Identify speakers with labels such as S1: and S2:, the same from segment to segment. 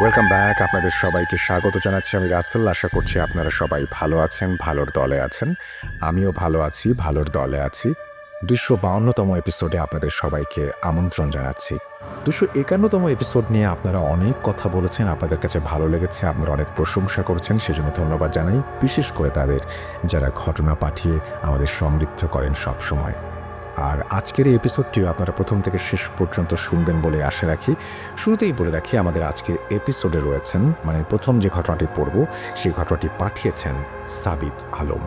S1: Welcome back. আপনাদের সবাইকে স্বাগত জানাচ্ছি। আমি রাসেল। আশা করছি আপনারা সবাই ভালো আছেন, ভালোর দলে আছেন। আমিও ভালো আছি, ভালোর দলে আছি। 252তম এপিসোডে আপনাদের সবাইকে আমন্ত্রণ জানাচ্ছি। 251তম এপিসোড নিয়ে আপনারা অনেক কথা বলেছেন, আপনাদের কাছে ভালো লেগেছে, আপনারা অনেক প্রশংসা করেছেন, সেজন্য ধন্যবাদ জানাই। বিশেষ করে তাদের যারা ঘটনা পাঠিয়ে আমাদের সমৃদ্ধ করেন সব সময়। আর আজকের এই এপিসোডটিও আপনারা প্রথম থেকে শেষ পর্যন্ত শুনবেন বলে আশা রাখি। শুরুতেই বলে রাখি, আমাদের আজকের এপিসোডে রয়েছেন, মানে প্রথম যে ঘটনাটি পড়ব সেই ঘটনাটি পাঠিয়েছেন সাবিত আলম।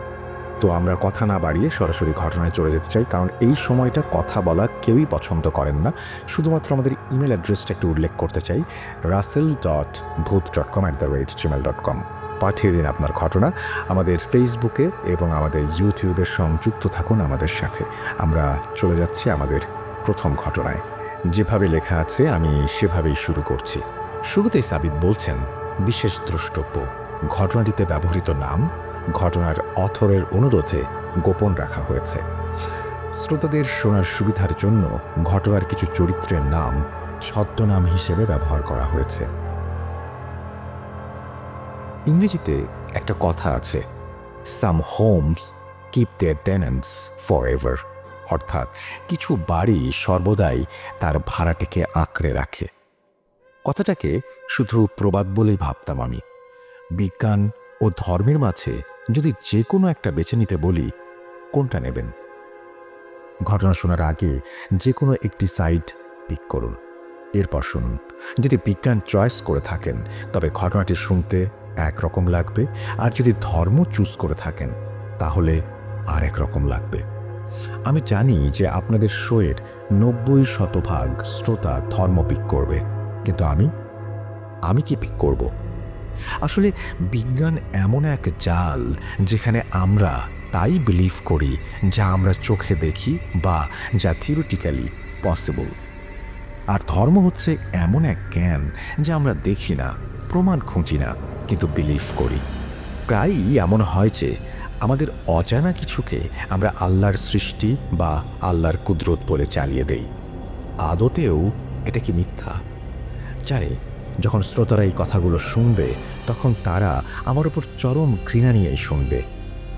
S1: তো আমরা কথা না বাড়িয়ে সরাসরি ঘটনায় চলে যেতে চাই, কারণ এই সময়টা কথা বলা কেউই পছন্দ করেন না। শুধুমাত্র আমাদের ইমেল অ্যাড্রেসটা একটু উল্লেখ করতে চাই, russell.bhoot.com@gmail.com। পাঠিয়ে দিন আপনার ঘটনা। আমাদের ফেসবুকে এবং আমাদের ইউটিউবে সংযুক্ত থাকুন আমাদের সাথে। আমরা চলে যাচ্ছি আমাদের প্রথম ঘটনায়। যেভাবে লেখা আছে আমি সেভাবেই শুরু করছি। শুরুতেই সাবিত বলছেন, বিশেষ দ্রষ্টব্য, ঘটনাটিতে ব্যবহৃত নাম ঘটনার অথরের অনুরোধে গোপন রাখা হয়েছে। শ্রোতাদের শোনার সুবিধার জন্য ঘটনার কিছু চরিত্রের নাম ছদ্মনাম হিসেবে ব্যবহার করা হয়েছে। ইংরেজিতে একটা কথা আছে, some homes keep their tenants for ever, অর্থাৎ কিছু বাড়ি সর্বদাই তার ভাড়াটেকে আঁকড়ে রাখে। কথাটাকে শুধু প্রবাদ বলেই ভাবতাম আমি। বিজ্ঞান ও ধর্মের মাঝে যদি যে কোনো একটা বেছে নিতে বলি, কোনটা নেবেন? ঘটনা শোনার আগে যে কোনো একটি সাইড পিক করুন, এরপর শুনুন। যদি বিজ্ঞান চয়েস করে থাকেন তবে ঘটনাটি শুনতে একরকম লাগবে, আর যদি ধর্ম চুজ করে থাকেন তাহলে আর একরকম লাগবে। আমি জানি যে আপনাদের শোয়ের 90% শ্রোতা ধর্ম পিক করবে, কিন্তু আমি কি পিক করব? আসলে বিজ্ঞান এমন এক জাল যেখানে আমরা তাই বিলিভ করি যা আমরা চোখে দেখি বা যা থিওরিটিক্যালি পসিবল। আর ধর্ম হচ্ছে এমন এক জ্ঞান যা আমরা দেখি না, প্রমাণ খুঁজি না, কিন্তু বিলিভ করি। প্রায়ই এমন হয় যে আমাদের অজানা কিছুকে আমরা আল্লাহর সৃষ্টি বা আল্লাহর কুদরত বলে চালিয়ে দেই। আদতেও এটা কি মিথ্যা? জানি যখন শ্রোতারা এই কথাগুলো শুনবে তখন তারা আমার উপর চরম ঘৃণা নিয়েই শুনবে।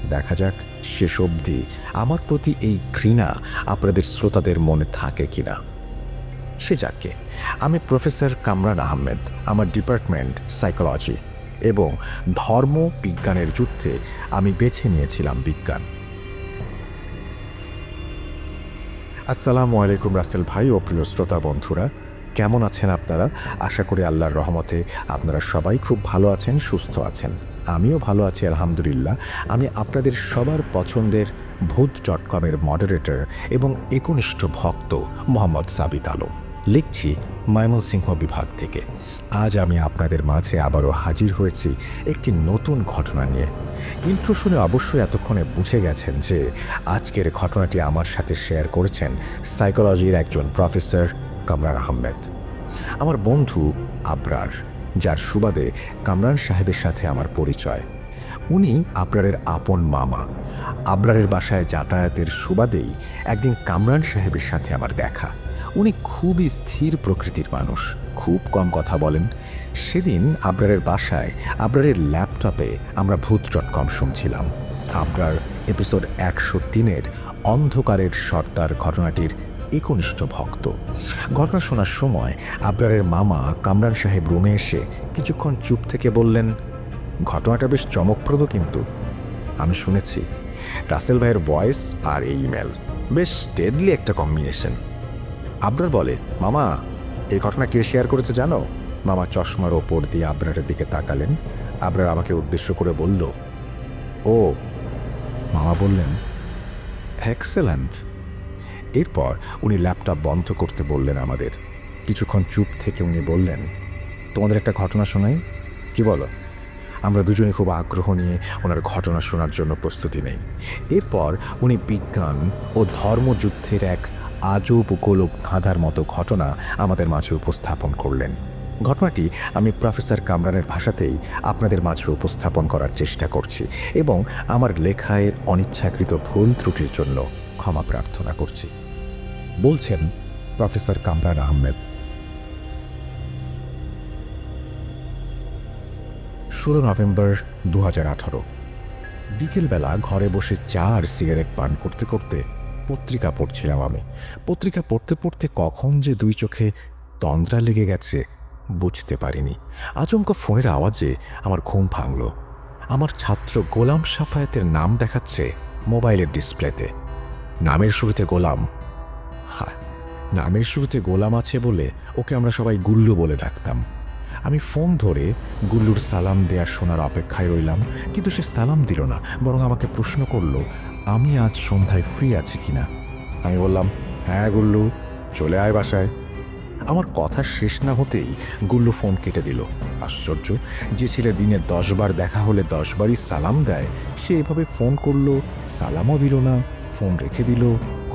S1: দেখা যাক শেষ অবধি আমার প্রতি এই ঘৃণা আপনাদের শ্রোতাদের মনে থাকে কিনা। সে যাকে, আমি প্রফেসর কামরান আহমেদ। আমার ডিপার্টমেন্ট সাইকোলজি, এবং ধর্ম বিজ্ঞানের যুদ্ধে আমি বেছে নিয়েছিলাম বিজ্ঞান। আসসালামু আলাইকুম রাসেল ভাই ও প্রিয় শ্রোতা বন্ধুরা, কেমন আছেন আপনারা? আশা করি আল্লাহর রহমতে আপনারা সবাই খুব ভালো আছেন, সুস্থ আছেন। আমিও ভালো আছি আলহামদুলিল্লাহ। আমি আপনাদের সবার পছন্দের ভূত.com-এর মডারেটর এবং একনিষ্ঠ ভক্ত মোহাম্মদ সাবিত আলম। লিখছি ময়মনসিংহ বিভাগ থেকে। আজ আমি আপনাদের মাঝে আবারও হাজির হয়েছি একটি নতুন ঘটনা নিয়ে। ইন্ট্রো শুনে অবশ্যই এতক্ষণে বুঝে গেছেন যে আজকের ঘটনাটি আমার সাথে শেয়ার করেছেন সাইকোলজির একজন প্রফেসর কামরান আহমেদ, আমার বন্ধু আবরার, যার সুবাদে কামরান সাহেবের সাথে আমার পরিচয়। উনি আবরারের আপন মামা। আবরারের বাসায় যাতায়াতের সুবাদেই একদিন কামরান সাহেবের সাথে আমার দেখা। উনি খুবই স্থির প্রকৃতির মানুষ, খুব কম কথা বলেন। সেদিন আবরারের বাসায় আবরারের ল্যাপটপে আমরা ভূত.com শুনছিলাম। আবরার এপিসোড 103-এর অন্ধকারের সর্দার ঘটনাটির একনিষ্ঠ ভক্ত। ঘটনা শোনার সময় আবরারের মামা কামরান সাহেব রুমে এসে কিছুক্ষণ চুপ থেকে বললেন, ঘটনাটা বেশ চমকপ্রদ কিন্তু। আমি শুনেছি রাসেল ভাইয়ের ভয়েস আর এই ইমেল বেশ ডেডলি একটা কম্বিনেশন। আবরার বলে, মামা এই ঘটনা কে শেয়ার করেছে জানো? মামা চশমার ওপর দিয়ে আবরারের দিকে তাকালেন। আবরার আমাকে উদ্দেশ্য করে বলল, ও। মামা বললেন, এক্সেলেন্ট। এরপর উনি ল্যাপটপ বন্ধ করতে বললেন আমাদের। কিছুক্ষণ চুপ থেকে উনি বললেন, তোমাদের একটা ঘটনা শোনাই, কি বলো? আমরা দুজনে খুব আগ্রহ নিয়ে ওনার ঘটনা শোনার জন্য প্রস্তুতি নেই। এরপর উনি বিজ্ঞান ও ধর্মযুদ্ধের এক আজব গোলক ধাঁধার মতো ঘটনা আমাদের মাঝে উপস্থাপন করলেন। ঘটনাটি আমি প্রফেসর কামরানের ভাষাতেই আপনাদের মাঝে উপস্থাপন করার চেষ্টা করছি এবং আমার লেখায় অনিচ্ছাকৃত ভুল ত্রুটির জন্য ক্ষমা প্রার্থনা করছি। বলছেন প্রফেসর কামরান আহমেদ। 16 নভেম্বর 2018। বিকেলবেলা ঘরে বসে চা আর সিগারেট পান করতে করতে পত্রিকা পড়ছিলাম আমি। পত্রিকা পড়তে পড়তে কখন যে দুই চোখে তন্দ্রা লেগে গেছে বুঝতে পারিনি। আচমকা ফোনের আওয়াজে আমার ঘুম ভাঙল। আমার ছাত্র গোলাম সাফায়েতের নাম দেখাচ্ছে মোবাইলের ডিসপ্লেতে। নামের শুরুতে গোলাম। হ্যাঁ, নামের শুরুতে গোলাম আছে বলে ওকে আমরা সবাই গুল্লু বলে ডাকতাম। আমি ফোন ধরে গুল্লুর সালাম দেওয়ার শোনার অপেক্ষায় রইলাম, কিন্তু সে সালাম দিল না, বরং আমাকে প্রশ্ন করল আমি আজ সন্ধ্যায় ফ্রি আছি কিনা। আমি বললাম, হ্যাঁ গুল্লু, চলে আয় বাসায়। আমার কথা শেষ না হতেই গুল্লু ফোন কেটে দিল। আশ্চর্য, যে ছেলে দিনে 10 বার দেখা হলে 10 বারই সালাম দেয়, সে এভাবে ফোন করলো, সালামও দিল না, ফোন রেখে দিল।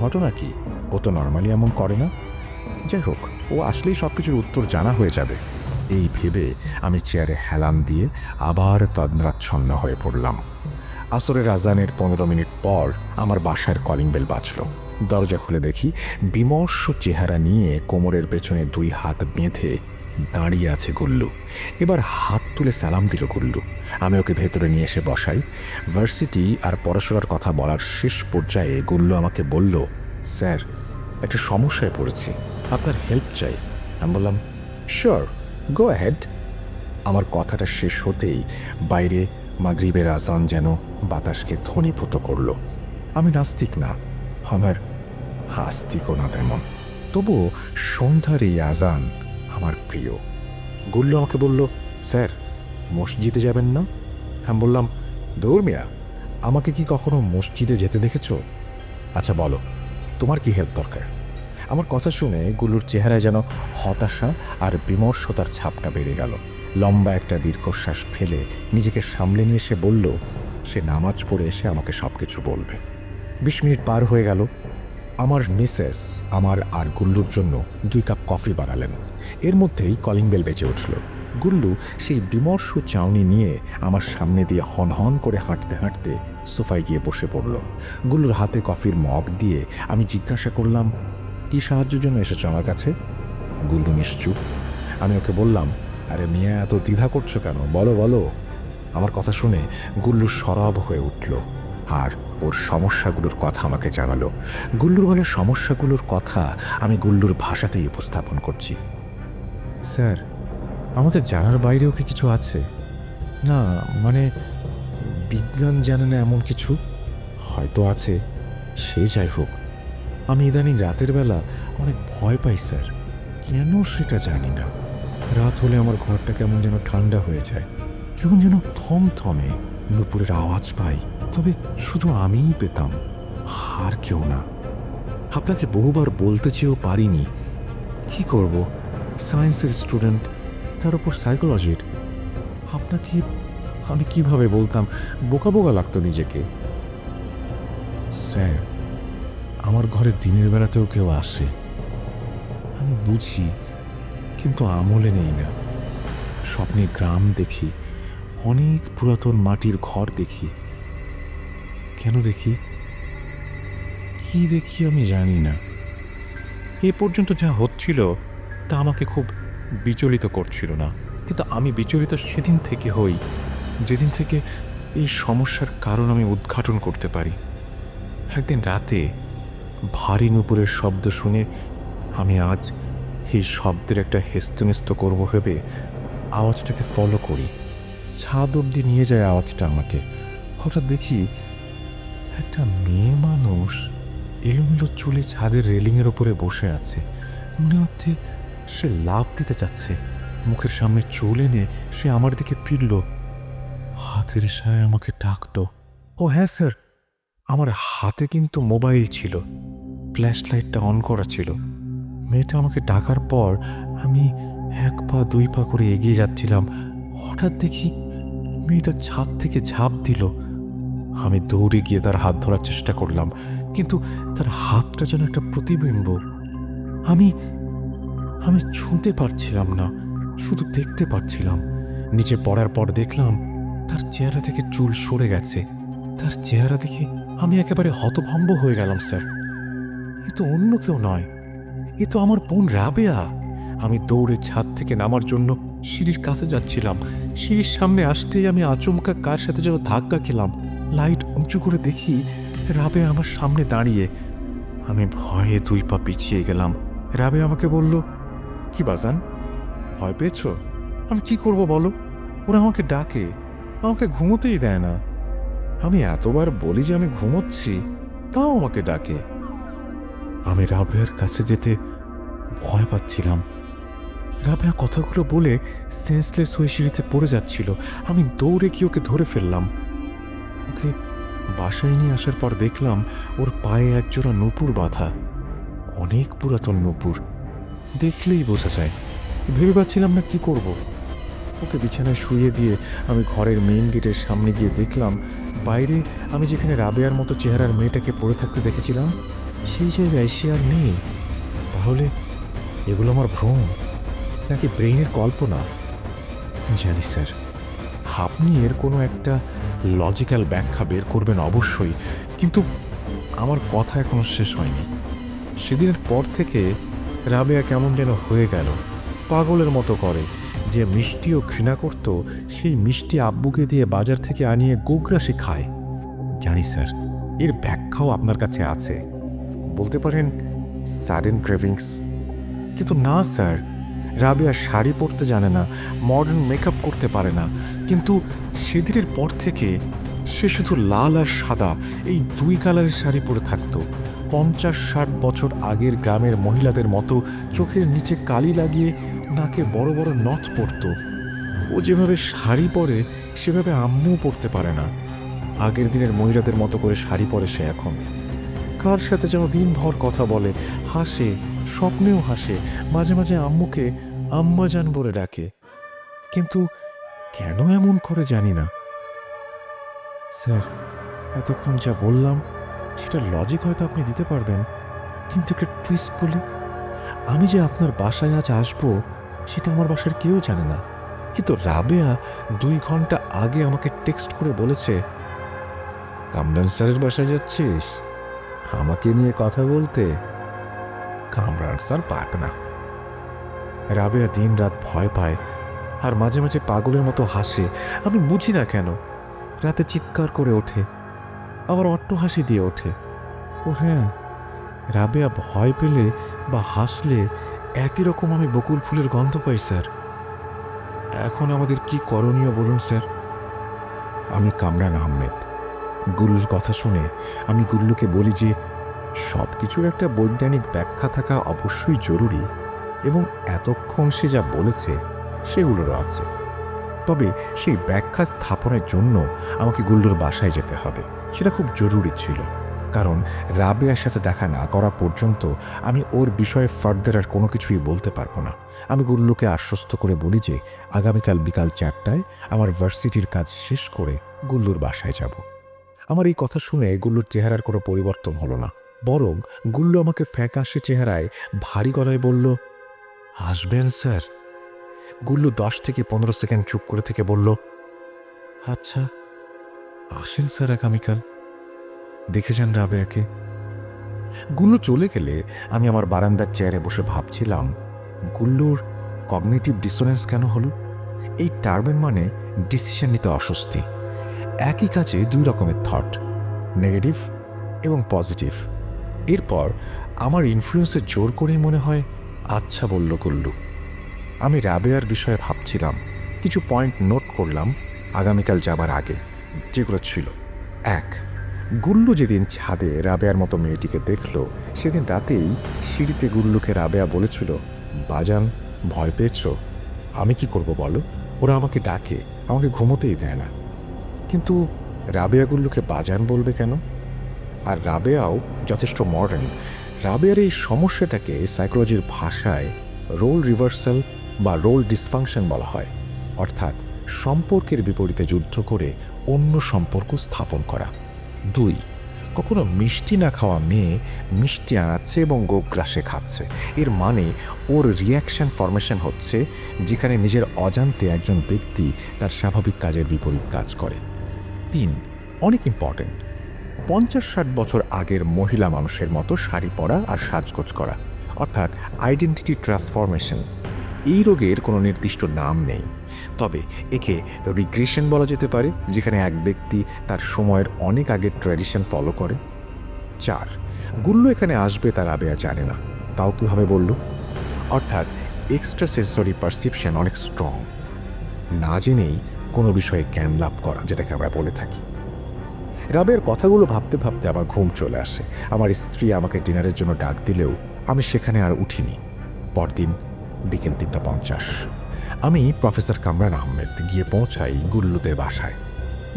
S1: ঘটনা কি? ও তো নর্মালি এমন করে না। যাই হোক, ও আসলেই সব কিছুর উত্তর জানা হয়ে যাবে এই ভেবে আমি চেয়ারে হেলান দিয়ে আবার তন্দ্রাচ্ছন্ন হয়ে পড়লাম। আসরের আজানের 15 মিনিট পর আমার বাসার কলিং বেল বাজল। দরজা খুলে দেখি বিমর্ষ চেহারা নিয়ে কোমরের পেছনে 2 হাত বেঁধে দাঁড়িয়ে আছে গুল্লু। এবার হাত তুলে সালাম দিল গুল্লু। আমি ওকে ভেতরে নিয়ে এসে বসাই। ভার্সিটি আর পড়াশোনার কথা বলার শেষ পর্যায়ে গুল্লু আমাকে বলল, স্যার, একটা সমস্যায় পড়েছি, আপনার হেল্প চাই। আমি বললাম, শিওর, গো অ্যাহেড। আমার কথাটা শেষ হতেই বাইরে মাগরিবের আজান যেন বাতাসকে ধ্বনিভূত করল। আমি নাস্তিক না, আমার আস্তিকও না তেমন, তবুও সন্ধ্যার এই আজান আমার প্রিয়। গুল্লু আমাকে বলল, স্যার, মসজিদে যাবেন না? আমি বললাম, দৌড় মিয়া, আমাকে কি কখনো মসজিদে যেতে দেখেছ? আচ্ছা বলো, তোমার কি হেল্প দরকার? আমার কথা শুনে গুল্লুর চেহারায় যেন হতাশা আর বিমর্ষতার ছাপটা বেড়ে গেল। লম্বা একটা দীর্ঘশ্বাস ফেলে নিজেকে সামলে নিয়ে সে বলল, সে নামাজ পড়ে এসে আমাকে সব কিছু বলবে। 20 মিনিট পার হয়ে গেল। আমার মিসেস আমার আর গুল্লুর জন্য 2 কাপ কফি বানালেন। এর মধ্যেই কলিং বেল বেজে উঠল। গুল্লু সেই বিমর্ষ চাউনি নিয়ে আমার সামনে দিয়ে হনহন করে হাঁটতে হাঁটতে সোফায় গিয়ে বসে পড়ল। গুল্লুর হাতে কফির মগ দিয়ে আমি জিজ্ঞাসা করলাম, কি সাহায্যের জন্য এসেছো আমার কাছে? গুল্লু নিশ্চুপ। আমি ওকে বললাম, আরে মিয়া, এত দ্বিধা করছো কেন, বলো বলো। আমার কথা শুনে গুল্লু সরব হয়ে উঠল আর ওর সমস্যাগুলোর কথা আমাকে জানালো। গুল্লুর বলে সমস্যাগুলোর কথা আমি গুল্লুর ভাষাতেই উপস্থাপন করছি। স্যার, আমাদের জানার বাইরেও কি কিছু আছে? না মানে বিজ্ঞান জানে না এমন কিছু? হয়তো আছে, সে যাই হোক। আমি ইদানিং রাতের বেলা অনেক ভয় পাই স্যার, কেন সেটা জানি না। রাত হলে আমার ঘরটা কেমন যেন ঠান্ডা হয়ে যায়, কেমন যেন থমথমে নুপুরের আওয়াজ পাই, তবে শুধু আমিই পেতাম, আর কেউ না। আপনাকে বহুবার বলতে চেয়েও পারিনি, কি করব, সায়েন্সের স্টুডেন্ট, তার উপর সাইকোলজির। আপনাকে আমি কিভাবে বলতাম, বোকা বোকা লাগতো নিজেকে। স্যার, আমার ঘরে দিনের বেলাতেও কেউ আসে, আমি বুঝি, কিন্তু আমলে নেই না। স্বপ্নে গ্রাম দেখি, অনেক পুরাতন মাটির ঘর দেখি। কেন দেখি, কি দেখি আমি জানি না। এ পর্যন্ত যা হচ্ছিল তা আমাকে খুব বিচলিত করছিল না, কিন্তু আমি বিচলিত সেদিন থেকে হই যেদিন থেকে এই সমস্যার কারণ আমি উদ্ঘাটন করতে পারি। একদিন রাতে ভারী নুপুরের শব্দ শুনে আমি আজ এই শব্দের একটা হেস্তনেস্ত করবো ভেবে আওয়াজটাকে ফলো করি। ছাদ অবধি নিয়ে যায় আওয়াজটা আমাকে। হঠাৎ দেখি একটা মেয়ে মানুষ এলোমেলো চুলে ছাদের রেলিংয়ের ওপরে বসে আছে। মনে হচ্ছে সে লাফ দিতে চাচ্ছে। মুখের সামনে চুল এনে সে আমার দিকে ফিরল, হাতের ইশারায় আমাকে ডাকতো। ও হ্যাঁ স্যার, আমার হাতে কিন্তু মোবাইল ছিল, ফ্ল্যাশ লাইটটা অন করা ছিল। মেয়েটা আমাকে ডাকার পর আমি 1 পা 2 পা করে এগিয়ে যাচ্ছিলাম। হঠাৎ দেখি মেয়েটা ছাদ থেকে ঝাঁপ দিল। আমি দৌড়ে গিয়ে তার হাত ধরার চেষ্টা করলাম, কিন্তু তার হাতটা যেন একটা প্রতিবিম্ব। আমি আমি ছুঁতে পারছিলাম না, শুধু দেখতে পাচ্ছিলাম। নিচে পড়ার পর দেখলাম তার চেহারা থেকে চুল সরে গেছে। তার চেহারা দেখে আমি একেবারে হতভম্ব হয়ে গেলাম। স্যার, এ তো অন্য কেউ নয়, এ তো আমার বোন রাবেয়া। আমি দৌড়ে ছাদ থেকে নামার জন্য সিঁড়ির কাছে যাচ্ছিলাম, সিঁড়ির সামনে আসতেই আমি আচমকা কার সাথে যেন ধাক্কা খেলাম। লাইট উঁচু করে দেখি রাবেয়া আমার সামনে দাঁড়িয়ে। আমি ভয়ে 2 পা পিছিয়ে গেলাম। রাবেয়া আমাকে বলল, কি বাজান, ভয় পেয়েছ? আমি কি করব বলো? ওরা আমাকে ডাকে, আমাকে ঘুমোতেই দেয় না। আমি এতবার বলি যে আমি ঘুমোচ্ছি, তাও আমাকে ডাকে। আমি রাবেয়ার কাছে যেতে ভয় পাচ্ছিলাম। রাবেয়া কথাগুলো বলে সেন্সলেস হয়ে সিঁড়িতে পড়ে যাচ্ছিল। আমি দৌড়ে গিয়ে ওকে ধরে ফেললাম। ওকে বাসায় নিয়ে আসার পর দেখলাম ওর পায়ে একজোড়া নূপুর বাঁধা, অনেক পুরাতন নূপুর, দেখলেই বোঝা যায়। ভেবে পাচ্ছিলাম না কি করব। ওকে বিছানায় শুইয়ে দিয়ে আমি ঘরের মেইন গেটের সামনে গিয়ে দেখলাম বাইরে আমি যেখানে রাবেয়ার মতো চেহারার মেয়েটাকে পড়ে থাকতে দেখেছিলাম, সেই জায়গায় সে আর নেই। তাহলে এগুলো আমার ভ্রম নাকি ব্রেইনের কল্পনা? জানি স্যার, আপনি এর কোনো একটা লজিক্যাল ব্যাখ্যা বের করবেন অবশ্যই, কিন্তু আমার কথা এখনো শেষ হয়নি। সেদিনের পর থেকে রাবেয়া কেমন যেন হয়ে গেল, পাগলের মতো করে। যে মিষ্টিও ঘৃণা করত, সেই মিষ্টি আব্বুকে দিয়ে বাজার থেকে আনিয়ে গোগ্রাসে খায়। জানি স্যার, এর ব্যাখ্যাও আপনার কাছে আছে, বলতে পারেন সাডেন ক্রেভিংস। কিন্তু না স্যার, রাবেয়া শাড়ি পরতে জানে না, মডার্ন মেকআপ করতে পারে না, কিন্তু সেদিনের পর থেকে সে শুধু লাল আর সাদা এই 2 কালারের শাড়ি পরে থাকতো। 50-60 বছর আগের গ্রামের মহিলাদের মতো চোখের নিচে কালি লাগিয়ে নাকে বড় বড় নথ পরত। ও যেভাবে শাড়ি পরে সেভাবে আম্মু পরতে পারে না। আগের দিনের মহিলাদের মতো করে শাড়ি পরে সে এখন। কার সাথে যেন দিনভর কথা বলে, হাসে, স্বপ্নেও হাসে, মাঝে মাঝে আম্মুকে আম্মাজান বলে ডাকে। কিন্তু কেন এমন করে জানি না। স্যার, এতক্ষণ যা বললাম সেটা লজিক হয়তো আপনি দিতে পারবেন, কিন্তু একটা টুইস্ট বলি। আমি যে আপনার বাসায় আজ আসবো সেটা আমার বাসার কেউ জানে না, কিন্তু রাবেয়া 2 ঘন্টা আগে আমাকে টেক্সট করে বলেছে, কামরান স্যারের বাসায় যাচ্ছিস আমাকে নিয়ে কথা বলতে? কামরান স্যার পারবে না। রাবেয়া দিন রাত ভয় পায় আর মাঝে মাঝে পাগলের মতো হাসে। আমি বুঝি না কেন। রাতে চিৎকার করে ওঠে, আবার অট্টহাসি দিয়ে ওঠে। ও হ্যাঁ, রাবেয়া ভয় পেলে বা হাসলে একই রকম আমি বকুল ফুলের গন্ধ পাই স্যার। এখন আমাদের কি করণীয় বলুন স্যার? আমি কামরান আহমেদ। গুল্লুর কথা শুনে আমি গুল্লুকে বলি যে সব কিছুর একটা বৈজ্ঞানিক ব্যাখ্যা থাকা অবশ্যই জরুরি, এবং এতক্ষণ সে যা বলেছে সেগুলোরও আছে। তবে সেই ব্যাখ্যা স্থাপনের জন্য আমাকে গুল্লুর বাসায় যেতে হবে। সেটা খুব জরুরি ছিল, কারণ রাবেয়ার সাথে দেখা না করা পর্যন্ত আমি ওর বিষয়ে ফার্দার আর কোনো কিছুই বলতে পারবো না। আমি গুল্লুকে আশ্বস্ত করে বলি যে আগামীকাল বিকাল 4টায় আমার ভার্সিটির কাজ শেষ করে গুল্লুর বাসায় যাব। আমার এই কথা শুনে গুল্লুর চেহারার কোনো পরিবর্তন হলো না, বরং গুল্লু আমাকে ফ্যাকাশে চেহারায় ভারী গলায় বলল, আসবেন স্যার? গুল্লু 10 থেকে 15 সেকেন্ড চুপ করে থেকে বলল, আচ্ছা আসেন স্যার আগামীকাল, দেখে যান রাবেয়াকে। গুল্লু চলে গেলে আমি আমার বারান্দার চেয়ারে বসে ভাবছিলাম, গুল্লুর কগনিটিভ ডিসোনেন্স কেন হলো? এই টার্মের মানে ডিসিশন নিতে অস্বস্তি। একই কাজে 2 রকমের থট, নেগেটিভ এবং পজিটিভ। এরপর আমার ইনফ্লুয়েন্সে জোর করেই মনে হয় আচ্ছা বলল গুল্লু। আমি রাবেয়ার বিষয়ে ভাবছিলাম, কিছু পয়েন্ট নোট করলাম আগামীকাল যাবার আগে, যেগুলো ছিল: 1, গুল্লু যেদিন ছাদে রাবেয়ার মতো মেয়েটিকে দেখল সেদিন রাতেই সিঁড়িতে গুল্লুকে রাবেয়া বলেছিল, বাজান ভয় পেয়েছ? আমি কি করব বলো, ওরা আমাকে ডাকে, আমাকে ঘুমোতেই দেয় না। কিন্তু রাবেয়া গুল্লুকে বাজান বলবে কেন? আর রাবেয়াও যথেষ্ট মডার্ন। রাবেয়ার এই সমস্যাটাকে সাইকোলজির ভাষায় রোল রিভার্সাল বা রোল ডিসফাংশন বলা হয়, অর্থাৎ সম্পর্কের বিপরীতে যুদ্ধ করে অন্য সম্পর্ক স্থাপন করা। 2, কখনো মিষ্টি না খাওয়া মেয়ে মিষ্টি আনাচ্ছে এবং গোগ্রাসে খাচ্ছে, এর মানে ওর রিয়াকশন ফরমেশন হচ্ছে যেখানে নিজের অজান্তে একজন ব্যক্তি তার স্বাভাবিক কাজের বিপরীত কাজ করে। 3, অনেক ইম্পর্টেন্ট, 50-60 বছর আগের মহিলা মানুষের মতো শাড়ি পরা আর সাজগোজ করা, অর্থাৎ আইডেন্টিটি ট্রান্সফরমেশন। এই রোগের কোনো নির্দিষ্ট নাম নেই, তবে একে রিগ্রেশন বলা যেতে পারে, যেখানে এক ব্যক্তি তার সময়ের অনেক আগের ট্র্যাডিশন ফলো করে। 4, গুল্লু এখানে আসবে তার রাবেয়া জানে না, তাও কীভাবে বলল? অর্থাৎ এক্সট্রা সেন্সরি পারসেপশন অনেক স্ট্রং, না জেনেই কোনো বিষয়ে জ্ঞান লাভ করা, যেটাকে আমরা বলে থাকি। রাবেয়ার কথাগুলো ভাবতে ভাবতে আমার ঘুম চলে আসে। আমার স্ত্রী আমাকে ডিনারের জন্য ডাক দিলেও আমি সেখানে আর উঠিনি। পরদিন বিকেল 3:50 আমি প্রফেসর কামরান আহমেদ গিয়ে পৌঁছাই গুল্লুদের বাসায়।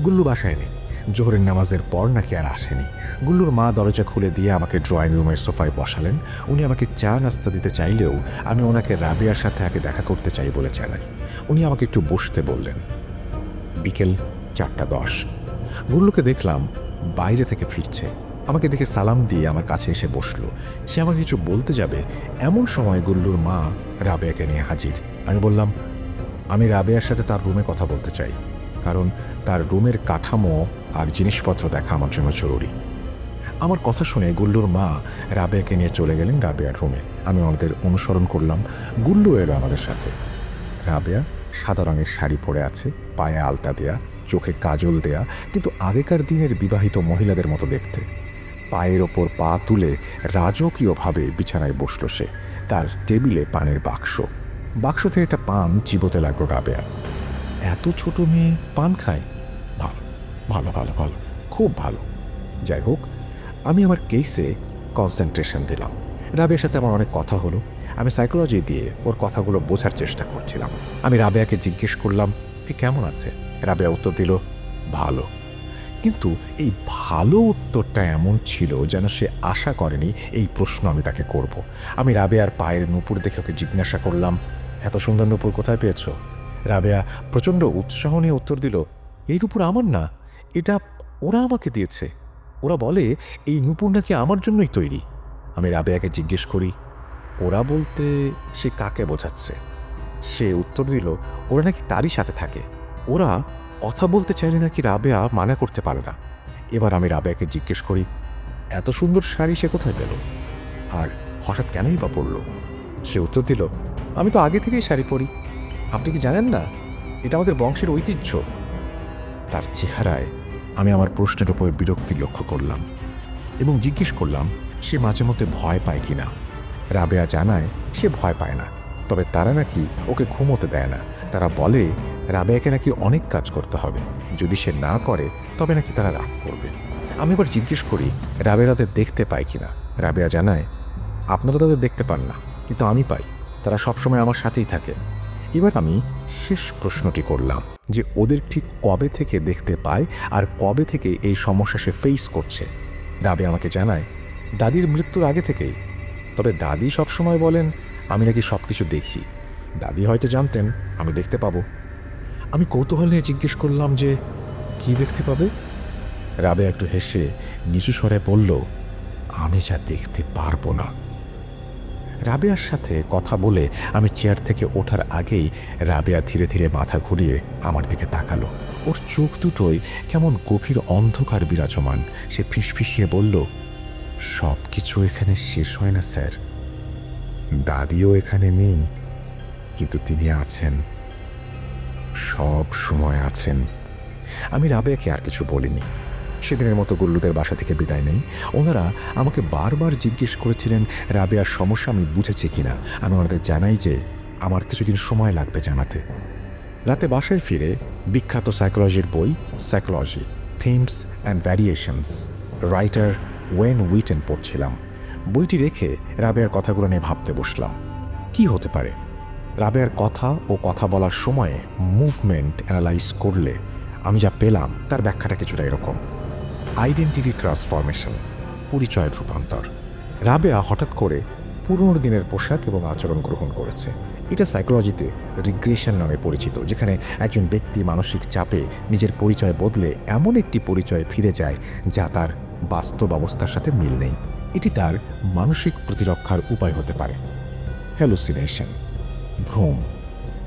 S1: গুল্লু বাসায় নেই, জোহরের নামাজের পর নাকি আর আসেনি। গুল্লুর মা দরজা খুলে দিয়ে আমাকে ড্রয়িং রুমের সোফায় বসালেন। উনি আমাকে চা নাস্তা দিতে চাইলেও আমি ওনাকে রাবেয়ার সাথে আগে দেখা করতে চাই বলে জানাই। উনি আমাকে একটু বসতে বললেন। বিকেল 4:10 গুল্লুকে দেখলাম বাইরে থেকে ফিরছে। আমাকে দেখে সালাম দিয়ে আমার কাছে এসে বসলো। সে আমাকে কিছু বলতে যাবে, এমন সময় গুল্লুর মা রাবেয়াকে নিয়ে হাজির। আমি বললাম, আমি রাবেয়ার সাথে তার রুমে কথা বলতে চাই, কারণ তার রুমের কাঠামো আর জিনিসপত্র দেখা আমার জন্য জরুরি। আমার কথা শুনে গুল্লুর মা রাবেয়াকে নিয়ে চলে গেলেন রাবেয়ার রুমে। আমি ওনাদের অনুসরণ করলাম। গুল্লু এলো আমাদের সাথে। রাবেয়া সাদা রঙের শাড়ি পরে আছে, পায়ে আলতা দেয়া, চোখে কাজল দেয়া, কিন্তু আগেকার দিনের বিবাহিত মহিলাদের মতো দেখতে। পায়ের ওপর পা তুলে রাজকীয়ভাবে বিছানায় বসল সে। তার টেবিলে পানের বাক্স থেকে একটা পান চিবোতে লাগলো রাবেয়া। এত ছোট মেয়ে পান খায়? ভালো ভালো ভালো ভালো, খুব ভালো। যাই হোক, আমি আমার কেসে কনসেন্ট্রেশন দিলাম। রাবেয়ার সাথে আমার অনেক কথা হলো। আমি সাইকোলজি দিয়ে ওর কথাগুলো বোঝার চেষ্টা করছিলাম। আমি রাবেয়াকে জিজ্ঞেস করলাম, কি কেমন আছে? রাবেয়া উত্তর দিল, ভালো। কিন্তু এই ভালো উত্তরটা এমন ছিল যেন সে আশা করেনি এই প্রশ্ন আমি তাকে করব। আমি রাবেয়ার পায়ের নুপুর দেখে ওকে জিজ্ঞাসা করলাম, এত সুন্দর নুপুর কোথায় পেয়েছ? রাবেয়া প্রচণ্ড উৎসাহ নিয়ে উত্তর দিল, এই নুপুর আমার না, এটা ওরা আমাকে দিয়েছে। ওরা বলে এই নুপুর নাকি আমার জন্যই তৈরি। আমি রাবেয়াকে জিজ্ঞেস করি, ওরা বলতে সে কাকে বোঝাচ্ছে? সে উত্তর দিল, ওরা নাকি তারই সাথে থাকে। ওরা কথা বলতে চাইলে নাকি রাবেয়া মানা করতে পারে না। এবার আমি রাবেয়াকে জিজ্ঞেস করি, এত সুন্দর শাড়ি সে কোথায় পেল, আর হঠাৎ কেনই বা পরল? সে উত্তর দিল, আমি তো আগে থেকেই শাড়ি পরি। আপনি কি জানেন না, এটা আমাদের বংশের ঐতিহ্য। তার চেহারায় আমি আমার প্রশ্নের উপর বিরক্তি লক্ষ্য করলাম এবং জিজ্ঞেস করলাম সে মাঝে মধ্যে ভয় পায় কিনা। রাবেয়া জানায় সে ভয় পায় না, তবে তারা নাকি ওকে ঘুমোতে দেয় না। তারা বলে রাবেয়াকে নাকি অনেক কাজ করতে হবে, যদি সে না করে তবে নাকি তারা রাগ করবে। আমি এবার জিজ্ঞেস করি রাবেয়া তাদের দেখতে পায় কিনা। রাবেয়া জানায়, আপনারা তাদের দেখতে পান না, কিন্তু আমি পাই, তারা সবসময় আমার সাথেই থাকে। এবার আমি শেষ প্রশ্নটি করলাম যে ওদের ঠিক কবে থেকে দেখতে পায় আর কবে থেকে এই সমস্যা সে ফেস করছে। রাবেয়া আমাকে জানায়, দাদির মৃত্যুর আগে থেকেই। তবে দাদি সবসময় বলেন আমি নাকি সব কিছু দেখি। দাদি হয়তো জানতেন আমি দেখতে পাবো। আমি কৌতূহল নিয়ে জিজ্ঞেস করলাম যে কি দেখতে পাবে? রাবেয়া একটু হেসে নিচু স্বরে বলল, আমি যা দেখতে পারবো না। রাবেয়ার সাথে কথা বলে আমি চেয়ার থেকে ওঠার আগেই রাবেয়া ধীরে ধীরে মাথা ঘুরিয়ে আমার দিকে তাকালো। ওর চোখ দুটোই কেমন গভীর অন্ধকার বিরাজমান। সে ফিসফিসিয়ে বলল, সব কিছু এখানে শেষ হয় না স্যার। দাদিও এখানে নেই, কিন্তু তিনি আছেন, সব সময় আছেন। আমি রাবেয়াকে আর কিছু বলিনি। সেদিনের মতো গুল্লুদের বাসা থেকে বিদায় নেই। ওনারা আমাকে বারবার জিজ্ঞেস করেছিলেন রাবেয়ার সমস্যা আমি বুঝেছি কিনা। আমি ওনাদের জানাই যে আমার কিছুদিন সময় লাগবে জানাতে। রাতে বাসায় ফিরে বিখ্যাত সাইকোলজির বই psychology themes and variations, writer Wayne Weiten পড়ছিলাম। বইটি রেখে রাবেয়ার কথাগুলো নিয়ে ভাবতে বসলাম। কি হতে পারে? রাবেয়ার কথা ও কথা বলার সময়ে মুভমেন্ট অ্যানালাইজ করলে আমি যা পেলাম তার ব্যাখ্যাটা কিছুটা এরকম: আইডেন্টিটি ট্রান্সফরমেশন, পরিচয়ের রূপান্তর। রাবেয়া হঠাৎ করে পুরনো দিনের পোশাক এবং আচরণ গ্রহণ করেছে। এটা সাইকোলজিতে রিগ্রেশন নামে পরিচিত, যেখানে একজন ব্যক্তি মানসিক চাপে নিজের পরিচয় বদলে এমন একটি পরিচয়ে ফিরে যায় যা তার বাস্তব অবস্থার সাথে মিল নেই। এটি তার মানসিক প্রতিরক্ষার উপায় হতে পারে। হ্যালুসিনেশন, ভ্রম।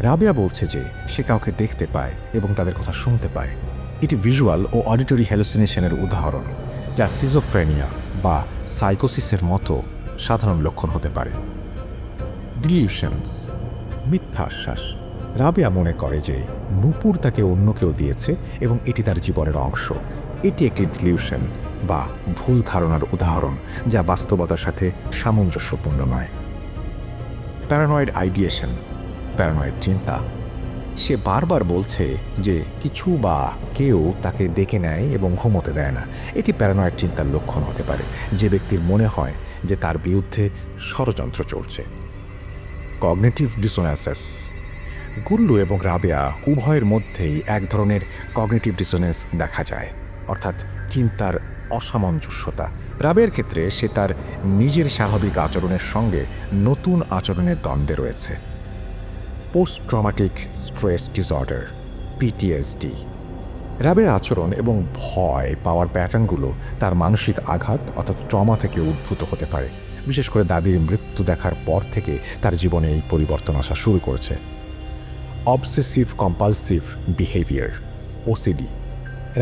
S1: রাবেয়া বলছে যে সে কাউকে দেখতে পায় এবং তাদের কথা শুনতে পায়। এটি ভিজুয়াল ও অডিটরি হ্যালুসিনেশনের উদাহরণ, যা সিজোফ্রেনিয়া বা সাইকোসিসের মতো সাধারণ লক্ষণ হতে পারে। ডিলিউশনস, মিথ্যা আশ্বাস। রাবেয়া মনে করে যে নূপুর তাকে অন্য কেউ দিয়েছে এবং এটি তার জীবনের অংশ। এটি একটি ডিলিউশন বা ভুল ধারণার উদাহরণ, যা বাস্তবতার সাথে সামঞ্জস্যপূর্ণ নয়। প্যারানয়েড আইডিয়েশন, প্যারানয়েড চিন্তা। সে বারবার বলছে যে কিছু বা কেউ তাকে ডেকে নেয় এবং ঘুমোতে দেয় না। এটি প্যারানয়েড চিন্তার লক্ষণ হতে পারে, যে ব্যক্তির মনে হয় যে তার বিরুদ্ধে ষড়যন্ত্র চলছে। কগনিটিভ ডিসোন্যান্সেস। গুল্লু এবং রাবেয়া উভয়ের মধ্যেই এক ধরনের কগনিটিভ ডিসোনেন্স দেখা যায়, অর্থাৎ চিন্তার অসামঞ্জস্যতা। রাবেয়ার ক্ষেত্রে সে তার নিজের স্বাভাবিক আচরণের সঙ্গে নতুন আচরণের দ্বন্দ্বে রয়েছে। Post traumatic stress disorder, PTSD. রাবেয়ার আচরণ এবং ভয় পাওয়ার প্যাটার্নগুলো তার মানসিক আঘাত অর্থাৎ ট্রমা থেকে উদ্ভূত হতে পারে। বিশেষ করে দাদির মৃত্যু দেখার পর থেকে তার জীবনে এই পরিবর্তন আসা শুরু করেছে। Obsessive compulsive behaviour, OCD.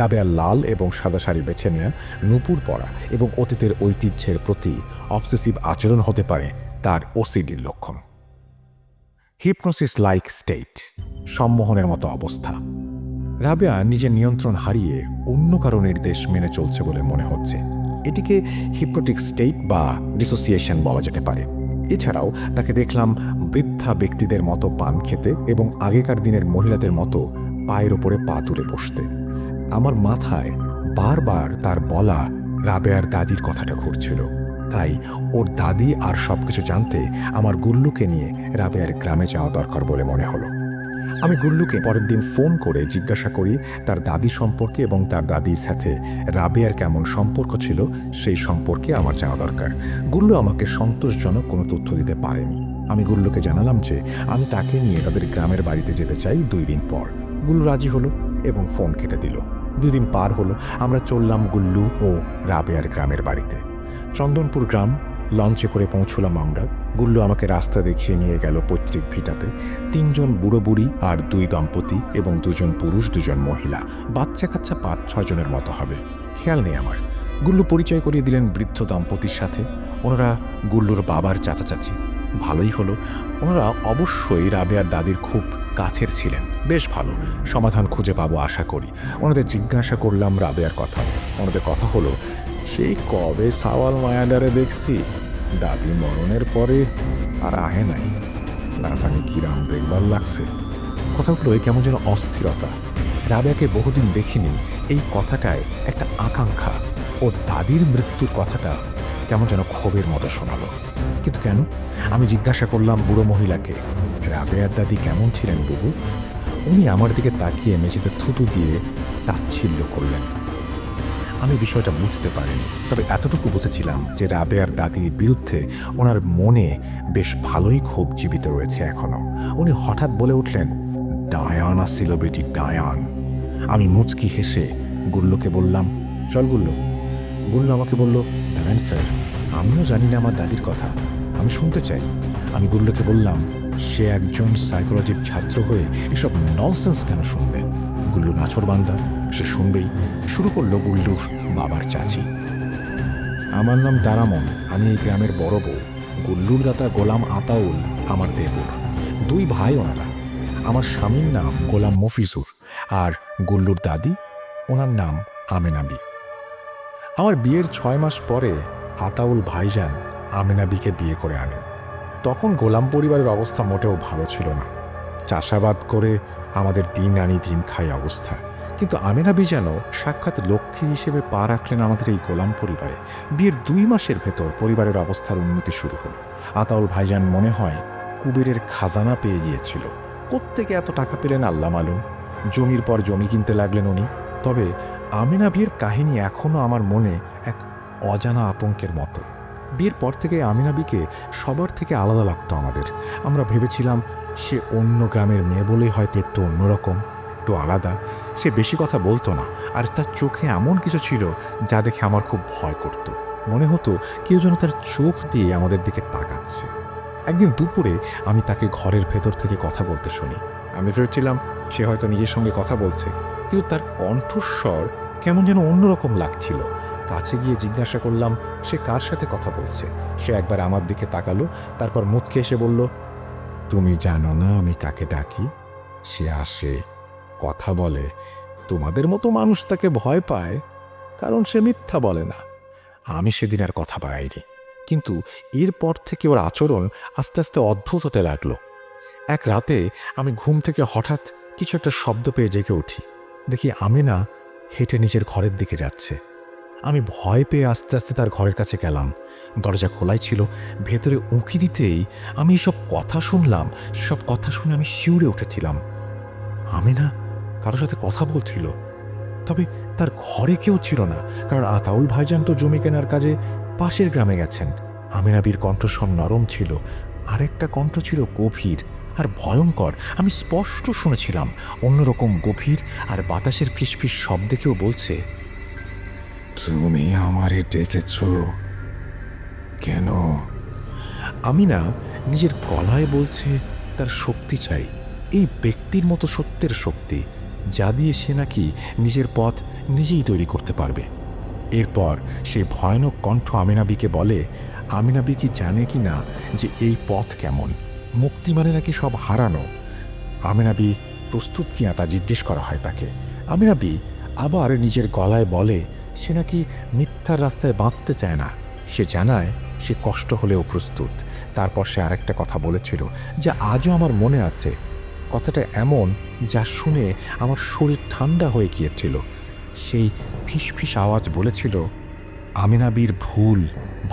S1: রাবেয়ার লাল এবং সাদা শাড়ি বেছে নেওয়া, নূপুর পরা এবং অতীতের ঐতিহ্যের প্রতি অবসেসিভ আচরণ হতে পারে তার ওসিডির লক্ষণ। হিপনোসিস লাইক স্টেট, সম্মোহনের মতো অবস্থা। রাবেয়া নিজের নিয়ন্ত্রণ হারিয়ে অন্য কারো নির্দেশ মেনে চলছে বলে মনে হচ্ছে। এটিকে হিপনোটিক স্টেট বা ডিসোসিয়েশন বলা যেতে পারে। এছাড়াও তাকে দেখলাম বৃদ্ধা ব্যক্তিদের মতো পান খেতে এবং আগেকার দিনের মহিলাদের মতো পায়ের ওপরে পা তুলে বসতে। আমার মাথায় বারবার তার বলা রাবেয়ার দাদির কথাটা ঘুরছিল। তাই ওর দাদি আর সবকিছু জানতে আমার গুল্লুকে নিয়ে রাবেয়ার গ্রামে যাওয়া দরকার বলে মনে হলো। আমি গুল্লুকে পরের দিন ফোন করে জিজ্ঞাসা করি তার দাদি সম্পর্কে এবং তার দাদির সাথে রাবেয়ার কেমন সম্পর্ক ছিল সেই সম্পর্কে আমার জানা দরকার। গুল্লু আমাকে সন্তোষজনক কোনো তথ্য দিতে পারেনি। আমি গুল্লুকে জানালাম যে আমি তাকে নিয়ে তাদের গ্রামের বাড়িতে যেতে চাই 2 দিন পর। গুল্লু রাজি হলো এবং ফোন কেটে দিল। 2 দিন পার হলো, আমরা চললাম গুল্লু ও রাবেয়ার গ্রামের বাড়িতে। চন্দনপুর গ্রাম। লঞ্চে করে পৌঁছলাম আমরা। গুল্লু আমাকে রাস্তা দেখিয়ে নিয়ে গেল পৈতৃক ভিটাতে। 3 জন বুড়ো বুড়ি আর 2 দম্পতি এবং 2 জন পুরুষ 2 জন মহিলা। বাচ্চা কাচ্চা 5-6 জনের মতো হবে, খেয়াল নেই আমার। গুল্লু পরিচয় করিয়ে দিলেন বৃদ্ধ দম্পতির সাথে। ওনারা গুল্লুর বাবার চাচা চাচি। ভালোই হলো, ওনারা অবশ্যই রাবেয়ার দাদির খুব কাছের ছিলেন। বেশ ভালো, সমাধান খুঁজে পাবো আশা করি। ওনাদের জিজ্ঞাসা করলাম রাবেয়ার কথা। ওনাদের কথা হলো, সেই কবে সাওয়াল মায়াডারে দেখছি, দাদি মরণের পরে আর আহে নাই, না জানি কিরাম দেখবার লাগছে। কথাগুলোয় কেমন যেন অস্থিরতা। রাবেয়াকে বহুদিন দেখিনি, এই কথাটায় একটা আকাঙ্ক্ষা। ও দাদির মৃত্যুর কথাটা কেমন যেন ক্ষোভের মতো শোনালো। কিন্তু কেন? আমি জিজ্ঞাসা করলাম বুড়ো মহিলাকে, রাবেয়ার দাদি কেমন ছিলেন বুবু? উনি আমার দিকে তাকিয়ে মেঝেতে থুতু দিয়ে তাচ্ছিল্য করলেন। আমি বিষয়টা বুঝতে পারিনি, তবে এতটুকু বুঝেছিলাম যে রাবেয়ার দাদির বিরুদ্ধে ওনার মনে বেশ ভালোই ক্ষোভ জীবিত রয়েছে এখনো। উনি হঠাৎ বলে উঠলেন, ডায়ান আসছিল বেটি, ডায়ান। আমি মুচকি হেসে গুল্লুকে বললাম, চল গুল্লু। গুল্লু আমাকে বলল, দাঁড়ান স্যার, আমিও জানি না আমার দাদির কথা, আমি শুনতে চাই। আমি গুল্লুকে বললাম, সে একজন সাইকোলজির ছাত্র হয়ে এসব ননসেন্স কেন শুনবে? গুল্লু নাছোড়বান্দা, সে শুনবেই। শুরু করলো গুল্লুর বাবার চাচি। আমার নাম তারামন, আমি এই গ্রামের বড় বউ। গুল্লুর দাতা গোলাম আতাউল আমার দেবর। 2 ভাই ওনারা। আমার স্বামীর নাম গোলাম মফিজুর আর গুল্লুর দাদি, ওনার নাম আমেনাবি। আমার বিয়ের 6 মাস পরে আতাউল ভাইজান আমেনাবিকে বিয়ে করে আনেন। তখন গোলাম পরিবারের অবস্থা মোটেও ভালো ছিল না। চাষাবাদ করে আমাদের দিন আনি দিন খাই অবস্থা। কিন্তু আমেনাবি যেন সাক্ষাৎ লক্ষ্মী হিসেবে পা রাখলেন আমাদের এই গোলাম পরিবারে। বিয়ের 2 মাসের ভেতর পরিবারের অবস্থার উন্নতি শুরু হলো। আতাউল ভাইজান মনে হয় কুবেরের খাজানা পেয়ে গিয়েছিল। কোত্থেকে এত টাকা পেলেন আল্লাহ মালুম। জমির পর জমি কিনতে লাগলেন উনি। তবে আমেনাবির কাহিনী এখনও আমার মনে এক অজানা আতঙ্কের মতো। বিয়ের পর থেকে আমেনাবিকে সবার থেকে আলাদা লাগতো আমাদের। আমরা ভেবেছিলাম সে অন্য গ্রামের মেয়ে বলেই হয়তো একটু অন্যরকম, একটু আলাদা। সে বেশি কথা বলতো না, আর তার চোখে এমন কিছু ছিল যা দেখে আমার খুব ভয় করত। মনে হতো কেউ যেন তার চোখ দিয়ে আমাদের দিকে তাকাচ্ছে। একদিন দুপুরে আমি তাকে ঘরের ভেতর থেকে কথা বলতে শুনি। আমি ভেবেছিলাম সে হয়তো নিজের সঙ্গে কথা বলছে, কিন্তু তার কণ্ঠস্বর কেমন যেন অন্যরকম লাগছিল। কাছে গিয়ে জিজ্ঞাসা করলাম সে কার সাথে কথা বলছে। সে একবার আমার দিকে তাকালো, তারপর মুখকে এসে বলল, তুমি জানো না আমি কাকে ডাকি? সে আসে, কথা বলে। তোমাদের মতো মানুষ তাকে ভয় পায়, কারণ সে মিথ্যা বলে না। আমি সেদিন আর কথা বাড়াইনি, কিন্তু এরপর থেকে ওর আচরণ আস্তে আস্তে অদ্ভুত হতে লাগলো। এক রাতে আমি ঘুম থেকে হঠাৎ কিছু একটা শব্দ পেয়ে জেগে উঠি। দেখি আমিনা হেঁটে নিজের ঘরের দিকে যাচ্ছে। আমি ভয় পেয়ে আস্তে আস্তে তার ঘরের কাছে গেলাম। দরজা খোলাই ছিল। ভেতরে উঁকি দিতেই আমি সব কথা শুনলাম। সব কথা শুনে আমি শিউরে উঠেছিলাম। আমিনা কারোর সাথে কথা বলছিল, তবে তার ঘরে কেউ ছিল না, কারণ আতাউল ভাইজান তো জমি কেনার কাজে পাশের গ্রামে গেছেন। আমিনাবির কণ্ঠস্বর নরম ছিল, আরেকটা কণ্ঠ ছিল গভীর আর ভয়ঙ্কর। আমি স্পষ্ট শুনেছিলাম, অন্যরকম গভীর আর বাতাসের ফিসফিস শব্দে কেউ বলছে, তুমি আমারে ডেকেছ কেন? আমিনা নিজের গলায় বলছে তার শক্তি চাই, এই ব্যক্তির মতো সত্যের শক্তি, যা দিয়ে সে নাকি নিজের পথ নিজেই তৈরি করতে পারবে। এরপর সে ভয়ানক কণ্ঠ আমিনাবিকে বলে, আমিনাবি কি জানে কি না যে এই পথ কেমন? মুক্তি মানে নাকি সব হারানো। আমিনাবি প্রস্তুত কিনা তা জিজ্ঞেস করা হয় তাকে। আমিনাবি আবার নিজের গলায় বলে সে নাকি মিথ্যার রাস্তায় বাঁচতে চায় না, সে জানায় সে কষ্ট হলেও প্রস্তুত। তারপর সে আরেকটা কথা বলেছিল যা আজও আমার মনে আছে। কথাটা এমন যা শুনে আমার শরীর ঠান্ডা হয়ে গিয়েছিল। সেই ফিসফিস আওয়াজ বলেছিল, আমিনাবির ভুল,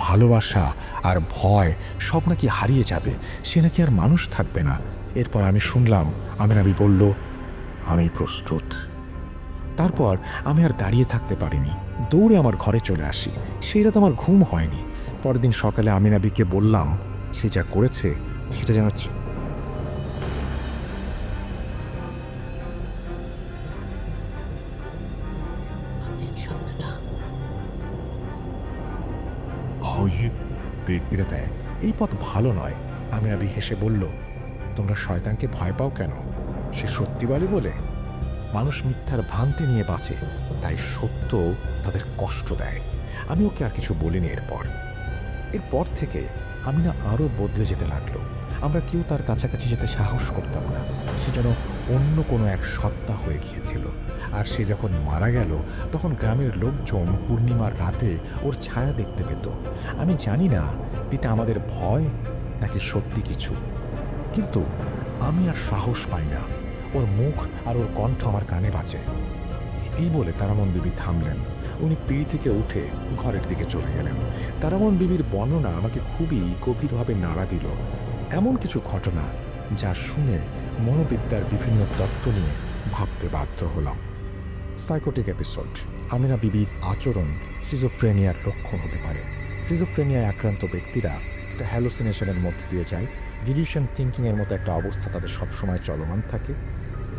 S1: ভালোবাসা আর ভয় সব নাকি হারিয়ে যাবে, সে নাকি আর মানুষ থাকবে না। এরপর আমি শুনলাম আমিনাবি বলল, আমি প্রস্তুত। তারপর আমি আর দাঁড়িয়ে থাকতে পারিনি, দৌড়ে আমার ঘরে চলে আসি। সেই রাত আমার ঘুম হয়নি। পরের দিন সকালে আমিনাবিকে বললাম সে যা করেছে সেটা যেন ব্যক্তিরা দেয়। এই পথ ভালো নয়। আমিনাবি হেসে বলল, তোমরা শয়তানকে ভয় পাও কেন? সে সত্যি বলে বলে। মানুষ মিথ্যার ভ্রান্তি নিয়ে বাঁচে, তাই সত্য তাদের কষ্ট দেয়। আমি ওকে আর কিছু বলিনি। এরপর থেকে আমিনা আরও বদলে যেতে লাগলো। আমরা কেউ তার কাছাকাছি যেতে সাহস করতাম না। সে যেন অন্য কোনো এক সত্তা হয়ে গিয়েছিল। আর সে যখন মারা গেল তখন গ্রামের লোকজন পূর্ণিমার রাতে ওর ছায়া দেখতে পেত। আমি জানি না এটা আমাদের ভয় নাকি সত্যি কিছু, কিন্তু আমি আর সাহস পাই না। ওর মুখ আর ওর কণ্ঠ আমার কানে বাজে। এই বলে তারামন বিবি থামলেন। উনি পিঁড়ি থেকে উঠে ঘরের দিকে চলে গেলেন। তারামন বিবির বর্ণনা আমাকে খুবই গভীরভাবে নাড়া দিল। এমন কিছু ঘটনা যা শুনে মনোবিদ্যার বিভিন্ন তত্ত্ব নিয়ে ভাবতে বাধ্য হলাম। Psychotic episode. আমিনা বিবির আচরণ সিজোফ্রেনিয়ার লক্ষণ হতে পারে। সিজোফ্রেনিয়ায় আক্রান্ত ব্যক্তিরা একটা হ্যালুসিনেশনের মধ্যে দিয়ে যায়। ডিলিউশন থিঙ্কিংয়ের মতো একটা অবস্থা তাদের সবসময় চলমান থাকে।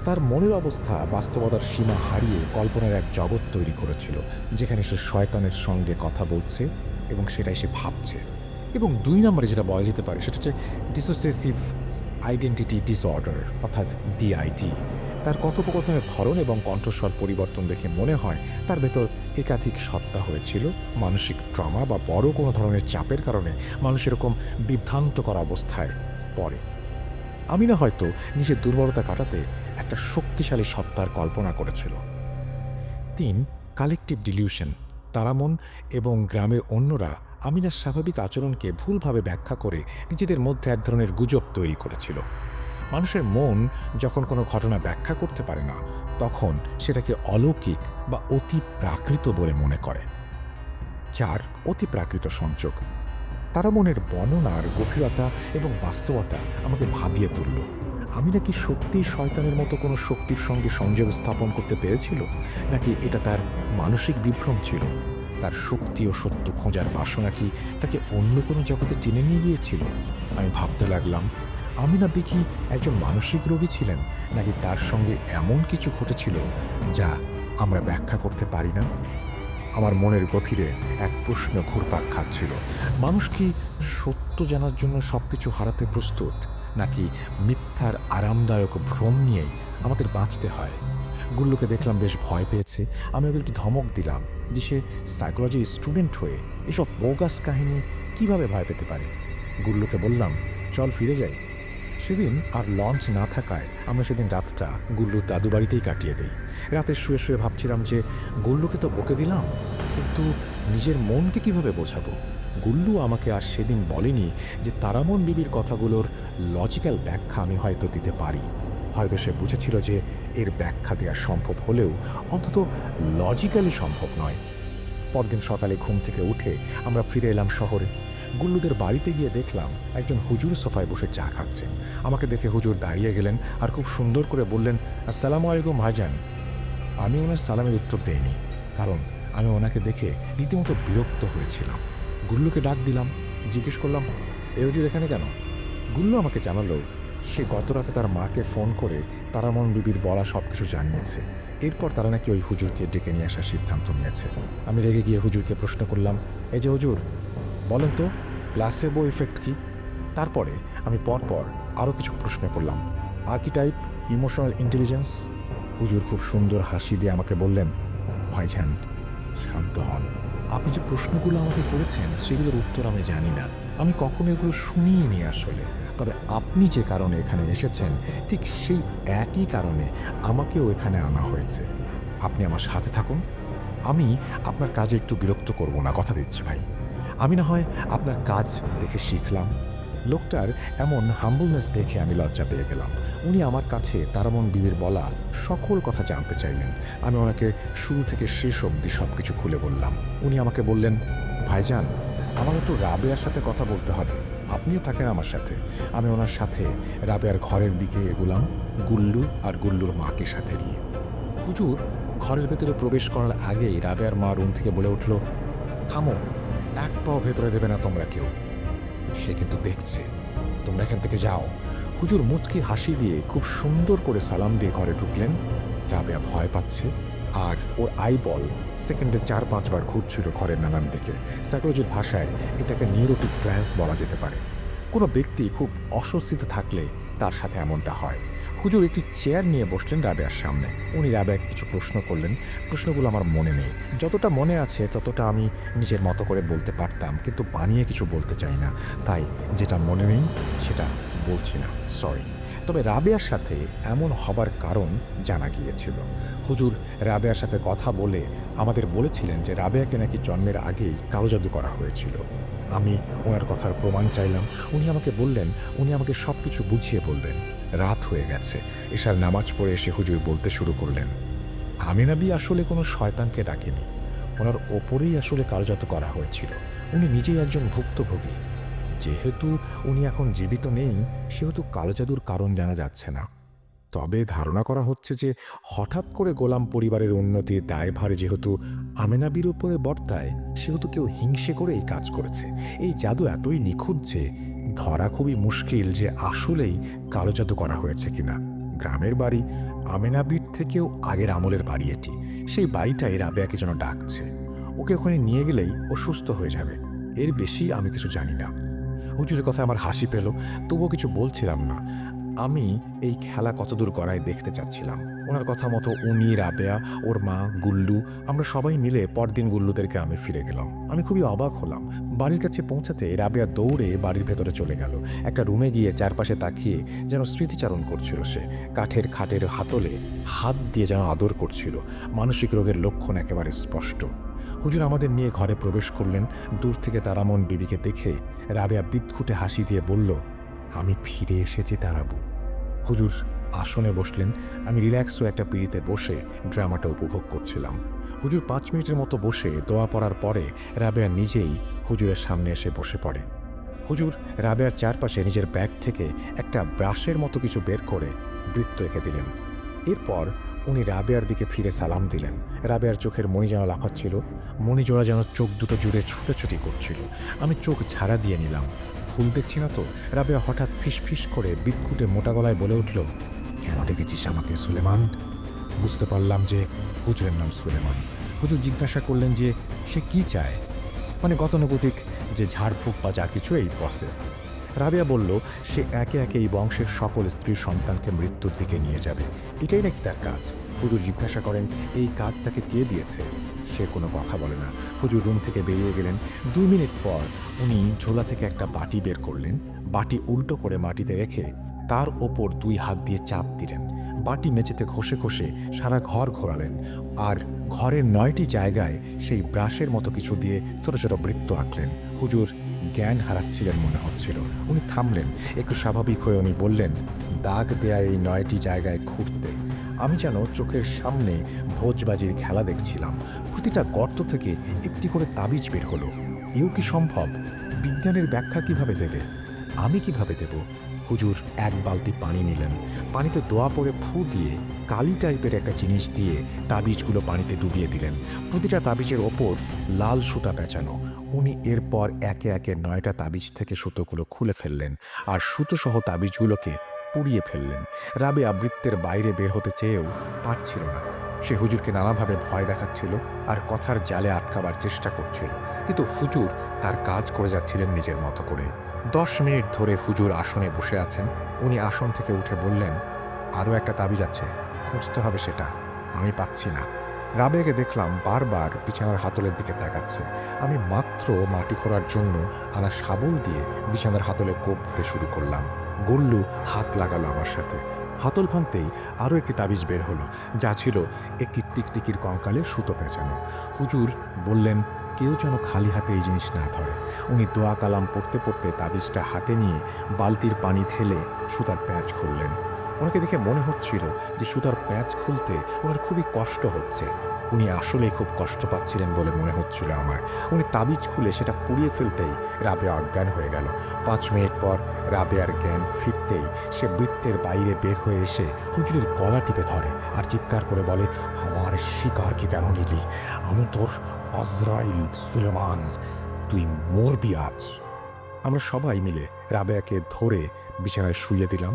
S1: তার মনের অবস্থা বাস্তবতার সীমা হারিয়ে কল্পনার এক জগৎ তৈরি করেছিল, যেখানে সে শয়তানের সঙ্গে কথা বলছে এবং সেটাই সে ভাবছে। এবং 2 নম্বরে যেটা বলা যেতে পারে সেটা হচ্ছে ডিসোসিয়েটিভ আইডেন্টিটি ডিসঅর্ডার, অর্থাৎ ডিআইডি। তার কথোপকথনের ধরন এবং কণ্ঠস্বর পরিবর্তন দেখে মনে হয় তার ভেতর একাধিক সত্তা হয়েছিল। মানসিক ট্রমা বা বড় কোনো ধরনের চাপের কারণে মানুষ এরকম বিভ্রান্তকর অবস্থায় পড়ে। আমিনা হয়তো নিজের দুর্বলতা কাটাতে একটা শক্তিশালী সত্তার কল্পনা করেছিল। 3. Collective dilution. তারামন এবং গ্রামের অন্যরা আমিনার স্বাভাবিক আচরণকে ভুলভাবে ব্যাখ্যা করে নিজেদের মধ্যে এক ধরনের গুজব তৈরি করেছিল। মানুষের মন যখন কোনো ঘটনা ব্যাখ্যা করতে পারে না, তখন সেটাকে অলৌকিক বা অতি প্রাকৃত বলে মনে করে। 4. অতি প্রাকৃত সংযোগ। তারামনের বর্ণনার গভীরতা এবং বাস্তবতা আমাকে ভাবিয়ে তুলল। আমি নাকি সত্যিই শয়তানের মতো কোনো শক্তির সঙ্গে সংযোগ স্থাপন করতে পেরেছিল, নাকি এটা তার মানসিক বিভ্রম ছিল? তার শক্তি ও সত্য খোঁজার বাসনা কি তাকে অন্য কোনো জগতে টেনে নিয়ে গিয়েছিল? আমি ভাবতে লাগলাম, আমিনা বিকি একজন মানসিক রোগী ছিলেন, নাকি তার সঙ্গে এমন কিছু ঘটেছিল যা আমরা ব্যাখ্যা করতে পারি না? আমার মনের গভীরে এক প্রশ্ন ঘুরপাক খাচ্ছিল। মানুষ কি সত্য জানার জন্য সব কিছু হারাতে প্রস্তুত, নাকি মিথ্যার আরামদায়ক ভ্রম নিয়েই আমাদের বাঁচতে হয়? গুল্লুকে দেখলাম বেশ ভয় পেয়েছে। আমি ওকে একটু ধমক দিলাম যে সে সাইকোলজি স্টুডেন্ট হয়ে এসব বোগাস কাহিনী কিভাবে ভয় পেতে পারে। গুল্লুকে বললাম, চল ফিরে যাই। সেদিন আর লঞ্চ না থাকায় আমরা সেদিন রাতটা গুল্লুর দাদু বাড়িতেই কাটিয়ে দিই। রাতে শুয়ে শুয়ে ভাবছিলাম যে গুল্লুকে তো বকে দিলাম, কিন্তু নিজের মনকে কিভাবে বোঝাবো। গুল্লু আমাকে আর সেদিন বলেনি যে তারামন বিবির কথাগুলোর লজিক্যাল ব্যাখ্যা আমি হয়তো দিতে পারি। হয়তো সে বুঝেছিল যে এর ব্যাখ্যা দেওয়া সম্ভব হলেও অন্তত লজিক্যালি সম্ভব নয়। পরদিন সকালে ঘুম থেকে উঠে আমরা ফিরে এলাম শহরে। গুল্লুদের বাড়িতে গিয়ে দেখলাম একজন হুজুর সোফায় বসে চা খাচ্ছেন। আমাকে দেখে হুজুর দাঁড়িয়ে গেলেন আর খুব সুন্দর করে বললেন, আসসালামু আলাইকুম ভাইজান। আমি ওনার সালামের উত্তর দেইনি, কারণ আমি ওনাকে দেখে রীতিমতো বিরক্ত হয়েছিলাম। গুল্লুকে ডাক দিলাম, জিজ্ঞেস করলাম, এ হুজুর এখানে কেন? গুল্লু আমাকে জানালো সে গত রাতে তার মাকে ফোন করে তারামন বিবির বলা সব কিছু জানিয়েছে। এরপর তারা নাকি ওই হুজুরকে ডেকে নিয়ে আসার সিদ্ধান্ত নিয়েছে। আমি রেগে গিয়ে হুজুরকে প্রশ্ন করলাম, এই যে হুজুর, বলেন তো প্লাসেবো ইফেক্ট কি? তারপরে আমি পরপর আরও কিছু প্রশ্ন করলাম, আর্কিটাইপ, ইমোশনাল ইন্টেলিজেন্স। হুজুর খুব সুন্দর হাসি দিয়ে আমাকে বললেন, ভাইজান শান্ত হন। আপনি যে প্রশ্নগুলো আমাকে করেছেন সেগুলোর উত্তর আমি জানি না, আমি কখনো এগুলো শুনিই নি আসলে। তবে আপনি যে কারণে এখানে এসেছেন ঠিক সেই একই কারণে আমাকেও এখানে আনা হয়েছে। আপনি আমার সাথে থাকুন, আমি আপনার কাজে একটু বিরক্ত করব না, কথা দিচ্ছি ভাই। আমি না হয় আপনার কাজ দেখে শিখলাম। লোকটার এমন হাম্বলনেস দেখে আমি লজ্জা পেয়ে গেলাম। উনি আমার কাছে তারামন বিবির বলা সকল কথা জানতে চাইলেন। আমি ওনাকে শুরু থেকে শেষ অবধি সব কিছু খুলে বললাম। উনি আমাকে বললেন, ভাইজান আমার একটু রাবেয়ার সাথে কথা বলতে হবে, আপনিও থাকেন আমার সাথে। আমি ওনার সাথে রাবেয়ার ঘরের দিকে এগুলাম, গুল্লু আর গুল্লুর মাকে সাথে নিয়ে। হুজুর ঘরের ভেতরে প্রবেশ করার আগেই রাবেয়ার মা রুম থেকে বলে উঠল, থামো, এক পাও ভেতরে দেবে না তোমরা কেউ, সে কিন্তু দেখছে, তোমরা এখান থেকে যাও। হুজুর মুচকি হাসি দিয়ে খুব সুন্দর করে সালাম দিয়ে ঘরে ঢুকলেন। রাবেয়া ভয় পাচ্ছে, আর ওর আইবল সেকেন্ডে 4-5 বার ঘুরছিল ঘরের নানান দিকে। সাইকোলজির ভাষায় এটাকে নিউরোটিক গ্ল্যান্স বলা যেতে পারে। কোনো ব্যক্তি খুব অস্বস্তিতে থাকলে তার সাথে এমনটা হয়। হুজুর একটি চেয়ার নিয়ে বসলেন রাবেয়ার সামনে। উনি রাবেয়াকে কিছু প্রশ্ন করলেন। প্রশ্নগুলো আমার মনে নেই, যতটা মনে আছে ততটা আমি নিজের মতো করে বলতে পারতাম, কিন্তু বানিয়ে কিছু বলতে চাই না, তাই যেটা মনে নেই সেটা বলছি না, সরি। তবে রাবেয়ার সাথে এমন হবার কারণ জানা গিয়েছিল। হুজুর রাবেয়ার সাথে কথা বলে আমাদের বলেছিলেন যে রাবেয়াকে নাকি জন্মের আগেই কালো জাদু করা হয়েছিল। আমি ওনার কথার প্রমাণ চাইলাম। উনি আমাকে বললেন উনি আমাকে সব কিছু বুঝিয়ে বলবেন। রাত হয়ে গেছে, এশার নামাজ পড়ে এসে হুজুর বলতে শুরু করলেন, আমিনাবি আসলে কোনো শয়তানকে ডাকেনি, ওনার ওপরেই আসলে কালজাত করা হয়েছিল। উনি নিজেই একজন ভুক্তভোগী। যেহেতু উনি এখন জীবিত নেই, সেহেতু কালো জাদুর কারণ জানা যাচ্ছে না। তবে ধারণা করা হচ্ছে যে হঠাৎ করে গোলাম পরিবারের উন্নতির দায়ভার যেহেতু আমেনাবির উপরে বর্তায়, সেহেতু কেউ হিংসে করে এই কাজ করেছে। এই জাদু এতই নিখুঁত যে ধরা খুবই মুশকিল যে আসলেই কালো জাদু করা হয়েছে কিনা। গ্রামের বাড়ি, আমেনাবির থেকেও আগের আমলের বাড়ি এটি। সেই বাড়িটাই রাবেয়াকে যেন ডাকছে। ওকে ওখানে নিয়ে গেলেই ও সুস্থ হয়ে যাবে, এর বেশি আমি কিছু জানি না। হুজুরের কথা আমার হাসি পেল, তবুও কিছু বলছিলাম না। আমি এই খেলা কতদূর গড়ায় দেখতে চাচ্ছিলাম। ওনার কথা মতো উনি, রাবেয়া, ওর মা, গুল্লু, আমরা সবাই মিলে পরদিন গুল্লুদের গ্রামে ফিরে গেলাম। আমি খুবই অবাক হলাম। বাড়ির কাছে পৌঁছাতে রাবেয়া দৌড়ে বাড়ির ভেতরে চলে গেল। একটা রুমে গিয়ে চারপাশে তাকিয়ে যেন স্মৃতিচারণ করছিল সে। কাঠের খাটের হাতলে হাত দিয়ে যেন আদর করছিল। মানসিক রোগের লক্ষণ একেবারে স্পষ্ট। হুজুর আমাদের নিয়ে ঘরে প্রবেশ করলেন। দূর থেকে তারামন বিবিকে দেখে রাবেয়া বিদঘুটে হাসি দিয়ে বলল, আমি ফিরে এসেছি তারাবু। হুজুর আসনে বসলেন। আমি রিল্যাক্সও একটা পিড়িতে বসে ড্রামাটা উপভোগ করছিলাম। হুজুর 5 মিনিটের মতো বসে দোয়া পড়ার পরে রাবেয়া নিজেই হুজুরের সামনে এসে বসে পড়ে। হুজুর রাবেয়ার চারপাশে নিজের ব্যাগ থেকে একটা ব্রাশের মতো কিছু বের করে বৃত্ত এঁকে দিলেন। এরপর উনি রাবেয়ার দিকে ফিরে সালাম দিলেন। রাবেয়ার চোখের মণি যেন লাফাচ্ছিল, মণিজোড়া যেন চোখ দুটো জুড়ে ছুটোছুটি করছিল। আমি চোখ ঝাড়া দিয়ে নিলাম, ভুল দেখছি না তো? রাবেয়া হঠাৎ ফিস করে বিদঘুটে মোটা গলায় বলে উঠল, কেন ডেকেছিস আমাকে সুলেমান? বুঝতে পারলাম যে হুজুরের নাম সুলেমান। হুজুর জিজ্ঞাসা করলেন যে সে কি চায়, মানে গতানুগতিক যে ঝাড়ফুঁক বা যা কিছু এই প্রসেস। রাবেয়া বলল সে একে একে এই বংশের সকল স্ত্রীর সন্তানকে মৃত্যুর দিকে নিয়ে যাবে, এটাই নাকি তার কাজ। হুজুর জিজ্ঞাসা করেন এই কাজ তাকে কে দিয়েছে। সে কোনো কথা বলে না। হুজুর রুম থেকে বেরিয়ে গেলেন। 2 মিনিট পর উনি ঝোলা থেকে একটা বাটি বের করলেন। বাটি উল্টো করে মাটিতে রেখে তার ওপর 2 হাত দিয়ে চাপ দিলেন। বাটি মেঝেতে ঘষে ঘষে সারা ঘর ঘোরালেন, আর ঘরের 9টি জায়গায় সেই ব্রাশের মতো কিছু দিয়ে ছোট ছোট বৃত্ত আঁকলেন। হুজুর জ্ঞান হারাচ্ছিলেন মনে হচ্ছিল। উনি থামলেন, একটু স্বাভাবিক হয়ে উনি বললেন, দাগ দেয়া এই 9টি জায়গায় ঘুরতে আমি যেন চোখের সামনে ভোজবাজির খেলা দেখছিলাম। প্রতিটা গর্ত থেকে একটি করে তাবিজ বের হলো। এও কি সম্ভব? বিজ্ঞানের ব্যাখ্যা কিভাবে দেবে? আমি কিভাবে দেব? হুজুর 1 বালতি পানি নিলেন, পানিতে দোয়া পড়ে ফু দিয়ে কালি টাইপের একটা জিনিস দিয়ে তাবিজগুলো পানিতে ডুবিয়ে দিলেন। প্রতিটা তাবিজের ওপর লাল সুতা পেঁচানো। উনি এরপর একে একে 9টা তাবিজ থেকে সুতোগুলো খুলে ফেললেন আর সুতোসহ তাবিজগুলোকে পুড়িয়ে ফেললেন। রাবেয়া বৃত্তের বাইরে বের হতে চেয়েও পারছিল না। সে হুজুরকে নানাভাবে ভয় দেখাচ্ছিল আর কথার জালে আটকাবার চেষ্টা করছিল, কিন্তু হুজুর তার কাজ করে যাচ্ছিলেন নিজের মতো করে। 10 মিনিট ধরে হুজুর আসনে বসে আছেন। উনি আসন থেকে উঠে বললেন, আরও একটা তাবিজ আছে, খুঁজতে হবে সেটা, আমি পাচ্ছি না। রাবেয়াকে দেখলাম বারবার বিছানার হাতলের দিকে তাকাচ্ছে। আমি মাত্র মাটি খোঁড়ার জন্য আনা শাবল দিয়ে বিছানার হাতলে কোপ দিতে শুরু করলাম। গুল্লু হাত লাগালো আমার সাথে। হাতল ভাঙতেই আরও একটি তাবিজ বের হলো, যা ছিল একটি টিকটিকির কঙ্কালে সুতো পেঁচানো। হুজুর বললেন, কেউ যেন খালি হাতে এই জিনিস না ধরে। উনি দোয়া কালাম পড়তে পড়তে তাবিজটা হাতে নিয়ে বালতির পানি ঢেলে সুতার প্যাঁচ খুললেন। ওনাকে দেখে মনে হচ্ছিল যে সুতার প্যাঁচ খুলতে ওনার খুবই কষ্ট হচ্ছে। উনি আসলেই খুব কষ্ট পাচ্ছিলেন বলে মনে হচ্ছিল আমার। উনি তাবিজ খুলে সেটা পুড়িয়ে ফেলতেই রাবেয়া অজ্ঞান হয়ে গেল। 5 মিনিট পর রাবেয়ার জ্ঞান ফিরতেই সে বৃত্তের বাইরে বের হয়ে এসে হুজুরের গলা টিপে ধরে আর চিৎকার করে বলে, আমার শিকারকে কেন নিলি? আমি তোর আজরাইল সুলেমান, তুই মরবি আজ। আমরা সবাই মিলে রাবেয়াকে ধরে বিছানায় শুইয়ে দিলাম।